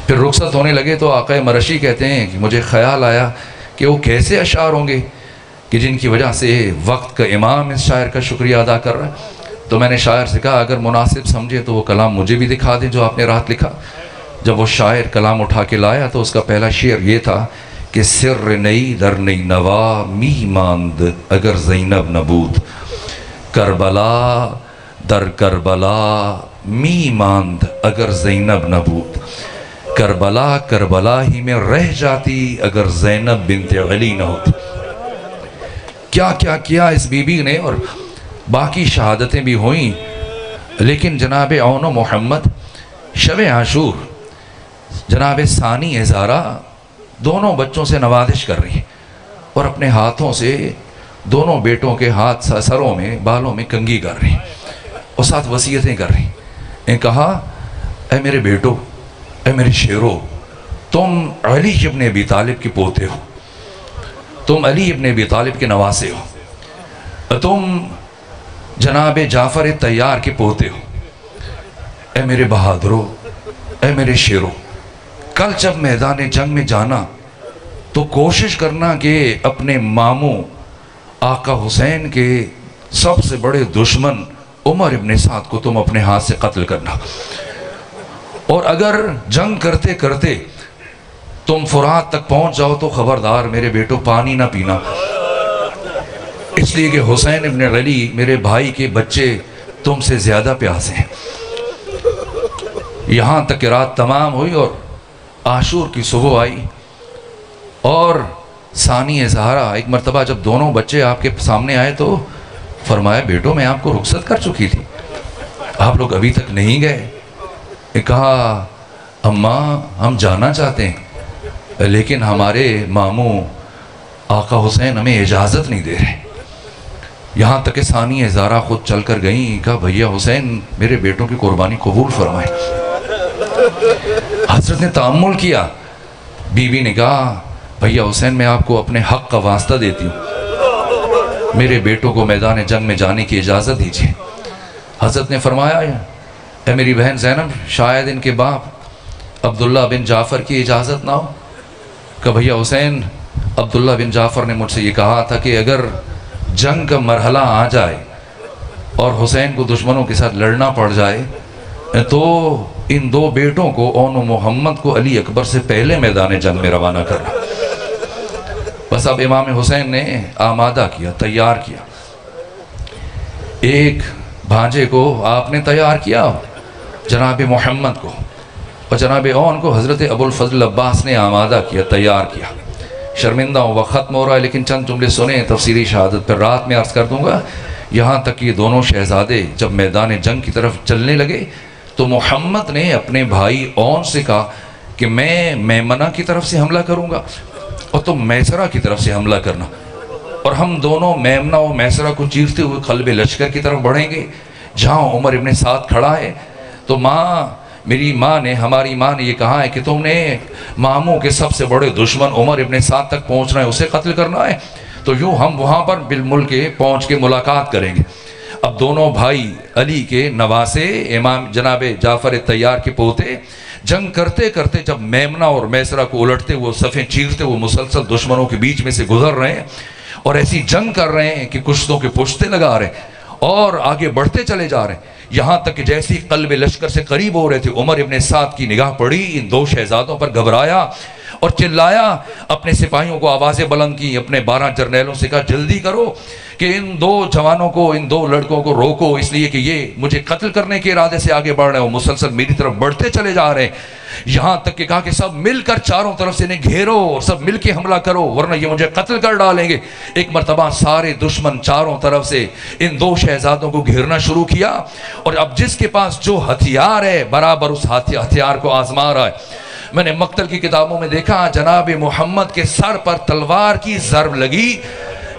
پھر رخصت ہونے لگے تو آقا مرشی کہتے ہیں کہ مجھے خیال آیا کہ وہ کیسے اشعار ہوں گے کہ جن کی وجہ سے وقت کا امام اس شاعر کا شکریہ ادا کر رہا ہے۔ تو میں نے شاعر سے کہا اگر مناسب سمجھے تو وہ کلام مجھے بھی دکھا دیں جو آپ نے رات لکھا۔ جب وہ شاعر کلام اٹھا کے لایا تو اس کا پہلا شعر یہ تھا کہ سر نئی در نئی نوا می ماند اگر زینب نبود، کربلا در کربلا می ماند اگر زینب نبود، کربلا کربلا ہی میں رہ جاتی اگر زینب بنت علی نہ ہوتی۔ کیا کیا کیا اس بی بی نے، اور باقی شہادتیں بھی ہوئیں، لیکن جناب اون و محمد شب عاشور جناب ثانی زہرا دونوں بچوں سے نوازش کر رہی ہیں اور اپنے ہاتھوں سے دونوں بیٹوں کے ہاتھ سروں میں بالوں میں کنگھی کر رہی ہیں اور ساتھ وصیتیں کر رہی ہیں۔ نے کہا اے میرے بیٹو، اے میرے شیرو، تم علی ابن ابی طالب کے پوتے ہو، تم علی ابن ابی طالب کے نواسے ہو، تم جناب جعفر طیار کے پوتے ہو۔ اے میرے بہادرو، اے میرے شیرو، کل جب میدان جنگ میں جانا تو کوشش کرنا کہ اپنے ماموں آقا حسین کے سب سے بڑے دشمن عمر ابن سعد کو تم اپنے ہاتھ سے قتل کرنا، اور اگر جنگ کرتے کرتے تم فرات تک پہنچ جاؤ تو خبردار میرے بیٹو پانی نہ پینا، اس لیے کہ حسین ابن علی میرے بھائی کے بچے تم سے زیادہ پیاسے ہیں۔ یہاں تک کہ رات تمام ہوئی اور عاشور کی صبح آئی، اور ثانی زہرا ایک مرتبہ جب دونوں بچے آپ کے سامنے آئے تو فرمایا بیٹو میں آپ کو رخصت کر چکی تھی، آپ لوگ ابھی تک نہیں گئے۔ نے کہا اماں ہم جانا چاہتے ہیں لیکن ہمارے ماموں آقا حسین ہمیں اجازت نہیں دے رہے۔ یہاں تک کہ ثانی زہرا خود چل کر گئیں، کہا بھیا حسین میرے بیٹوں کی قربانی قبول فرمائیں۔ حضرت نے تأمل کیا، بی بی نے کہا بھیا حسین میں آپ کو اپنے حق کا واسطہ دیتی ہوں، میرے بیٹوں کو میدان جنگ میں جانے کی اجازت دیجیے۔ حضرت نے فرمایا اے میری بہن زینب، شاید ان کے باپ عبداللہ بن جعفر کی اجازت نہ ہو۔ کہ بھیا حسین عبداللہ بن جعفر نے مجھ سے یہ کہا تھا کہ اگر جنگ کا مرحلہ آ جائے اور حسین کو دشمنوں کے ساتھ لڑنا پڑ جائے تو ان دو بیٹوں کو اون و محمد کو علی اکبر سے پہلے میدان جنگ میں روانہ کرنا۔ بس اب امام حسین نے آمادہ کیا، تیار کیا، ایک بھانجے کو آپ نے تیار کیا جناب محمد کو، اور جناب اون کو حضرت ابو الفضل عباس نے آمادہ کیا، تیار کیا۔ شرمندہ ہوں وقت ختم ہو رہا ہے لیکن چند جملے سنیں تفسیری شہادت پر رات میں عرض کر دوں گا۔ یہاں تک کہ یہ دونوں شہزادے جب میدان جنگ کی طرف چلنے لگے تو محمد نے اپنے بھائی اون سے کہا کہ میں میمنہ کی طرف سے حملہ کروں گا اور تم میسرہ کی طرف سے حملہ کرنا، اور ہم دونوں میمنہ و میسرہ کو چیرتے ہوئے قلب لشکر کی طرف بڑھیں گے جہاں عمر ابن سعد کھڑا ہے۔ تو میری ماں نے، ہماری ماں نے یہ کہا ہے کہ تم نے ماموں کے سب سے بڑے دشمن عمر ابن سعد تک پہنچنا ہے، اسے قتل کرنا ہے، تو یوں ہم وہاں پر بالملک پہنچ کے ملاقات کریں گے۔ اب دونوں بھائی علی کے نواسے امام جناب جعفر طیار کے پوتے جنگ کرتے کرتے جب میمنہ اور میسرہ کو الٹتے وہ صفیں چیرتے وہ مسلسل دشمنوں کے بیچ میں سے گزر رہے ہیں اور ایسی جنگ کر رہے ہیں کہ کشتوں کے پشتے لگا رہے ہیں اور آگے بڑھتے چلے جا رہے ہیں، یہاں تک کہ جیسی قلب لشکر سے قریب ہو رہے تھے عمر ابن سعد کی نگاہ پڑی ان دو شہزادوں پر، گھبرایا اور چلایا، اپنے سپاہیوں کو آوازیں بلند کی، اپنے 12 جرنیلوں سے کہا جلدی کرو کہ ان دو جوانوں کو، ان دو لڑکوں کو روکو، اس لیے کہ یہ مجھے قتل کرنے کے ارادے سے آگے بڑھ رہے ہیں، وہ مسلسل میری طرف بڑھتے چلے جا رہے ہیں۔ یہاں تک کہ کہا کہ سب مل کر چاروں طرف سے انہیں گھیرو اور سب مل کے حملہ کرو ورنہ یہ مجھے قتل کر ڈالیں گے۔ ایک مرتبہ سارے دشمن چاروں طرف سے ان دو شہزادوں کو گھیرنا شروع کیا، اور اب جس کے پاس جو ہتھیار ہے برابر اس ہتھیار کو آزما رہا ہے۔ میں نے مقتل کی کتابوں میں دیکھا جناب محمد کے سر پر تلوار کی ضرب لگی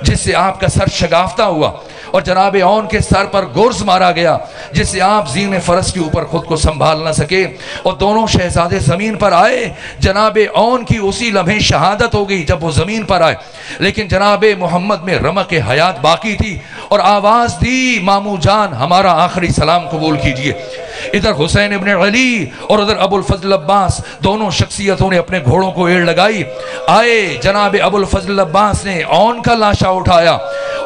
جس سے آپ کا سر شگافتہ ہوا، اور جناب اون کے سر پر گرز مارا گیا جس سے آپ زین فرس کے اوپر خود کو سنبھال نہ سکے، اور دونوں شہزادے زمین پر آئے۔ جناب اون کی اسی لمحے شہادت ہو گئی جب وہ زمین پر آئے، لیکن جناب محمد میں رمق حیات باقی تھی اور آواز دی مامو جان ہمارا آخری سلام قبول کیجئے۔ ادھر حسین ابن علی اور ادھر ابو الفضل عباس، دونوں شخصیتوں نے اپنے گھوڑوں کو ایڑ لگائی. آئے جناب ابو الفضل عباس نے اون کا لاشا اٹھایا،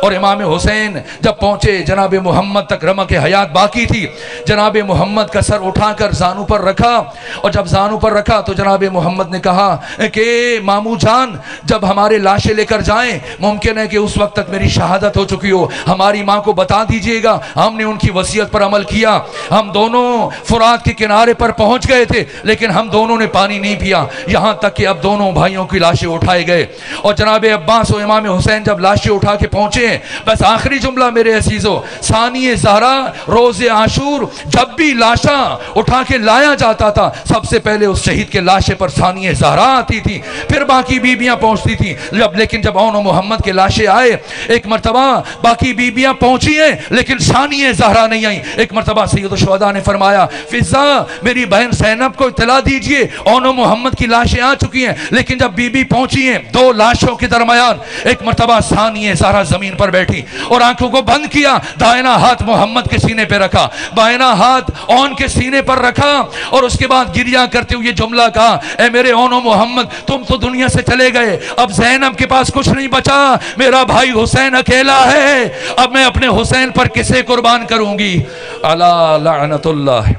اور امام حسین جب پہنچے جناب محمد تک رمق حیات باقی تھی. جناب محمد کا سر اٹھا کر زانو پر رکھا، اور جب زانو پر رکھا تو جناب محمد نے کہا کہ مامو جان جب ہمارے لاشیں لے کر جائیں ممکن ہے کہ اس وقت تک میری شہادت ہو چکی ہو، ہماری ماں کو بتا دیجئے گا. ہم نے ان کی وصیت پر عمل کیا. ہم دونوں فرات کے کنارے پر پہنچ گئے تھے لیکن ہم دونوں نے پانی نہیں پیا، یہاں تک کہ اب دونوں بھائیوں کی لاشیں اٹھائے گئے. اور جناب عباس و امام حسین جب لاشیں اٹھا کے پہنچے ہیں، بس آخری جملہ میرے عزیزو، ثانی زہرا روز عاشور جب بھی لاشاں اٹھا کے لایا جاتا تھا سب سے پہلے اس شہید کے لاشے پر ثانی زہرا آتی تھی، پھر باقی بیبیاں پہنچتی تھیں. لیکن جب اون و محمد کے لاشیں آئے، ایک مرتبہ باقی بیبیاں پہنچی ہیں لیکن ثانی زہرا نہیں آئی. ایک مرتبہ سید الشہداء نے فرمایا فضا میری بہن زینب کو اطلاع دیجئے اون و محمد کی لاشیں آ چکی ہیں. لیکن جب بی بی پہنچی ہیں دو لاشوں کے درمیان ایک مرتبہ ثانی زہرا زمین پر بیٹھی اور آنکھوں کو بند کیا، دائنا ہاتھ محمد کے سینے پہ رکھا، بائنا ہاتھ اون کے سینے پر رکھا، اور اس کے بعد گریہ کرتے ہوئے جملہ کہا اے میرے اون و محمد تم تو دنیا سے چلے گئے، اب زینب کے پاس کچھ نہیں بچا، میرا بھائی حسین اکیلا ہے، اب میں اپنے حسین پر کسے قربان کروں گی. الا لعنت اللہ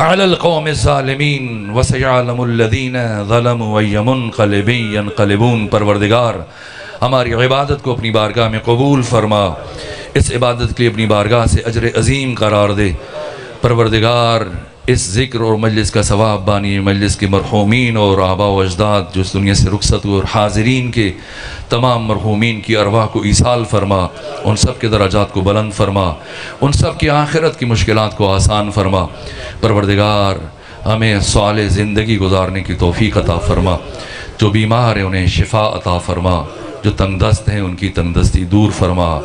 علی القوم الظالمین وسیعلم الذین ظلموا ای منقلب ینقلبون. پروردگار ہماری عبادت کو اپنی بارگاہ میں قبول فرما، اس عبادت کے لیے اپنی بارگاہ سے اجر عظیم قرار دے. پروردگار اس ذکر اور مجلس کا ثواب بانی مجلس کے مرحومین اور آباء و اجداد جو اس دنیا سے رخصت ہوئے اور حاضرین کے تمام مرحومین کی ارواح کو ایصال فرما، ان سب کے درجات کو بلند فرما، ان سب کی آخرت کی مشکلات کو آسان فرما. پروردگار ہمیں صالح زندگی گزارنے کی توفیق عطا فرما، جو بیمار ہیں انہیں شفا عطا فرما، جو تنگ دست ہیں ان کی تنگ دستی دور فرما،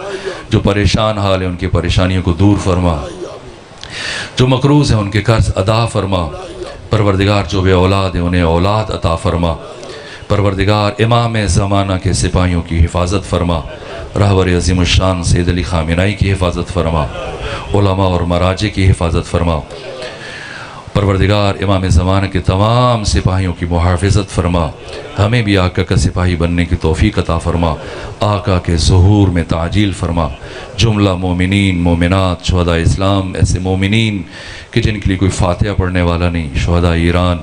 جو پریشان حال ہیں ان کی پریشانیوں کو دور فرما، جو مقروض ہیں ان کے قرض ادا فرما. پروردگار جو بے اولاد ہیں انہیں اولاد عطا فرما. پروردگار امام زمانہ کے سپاہیوں کی حفاظت فرما، رہبر عظیم الشان سید علی خامنائی کی حفاظت فرما، علماء اور مراجع کی حفاظت فرما. پروردگار امام زمانہ کے تمام سپاہیوں کی محافظت فرما، ہمیں بھی آقا کا سپاہی بننے کی توفیق عطا فرما، آقا کے ظہور میں تعجیل فرما. جملہ مومنین مومنات شہداء اسلام، ایسے مومنین کہ جن کے لیے کوئی فاتحہ پڑھنے والا نہیں، شہداء ایران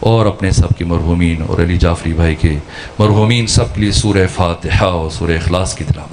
اور اپنے سب کے مرحومین اور علی جعفری بھائی کے مرحومین، سب کے لیے سورہ فاتحہ اور سورہ اخلاص کی تلاوت.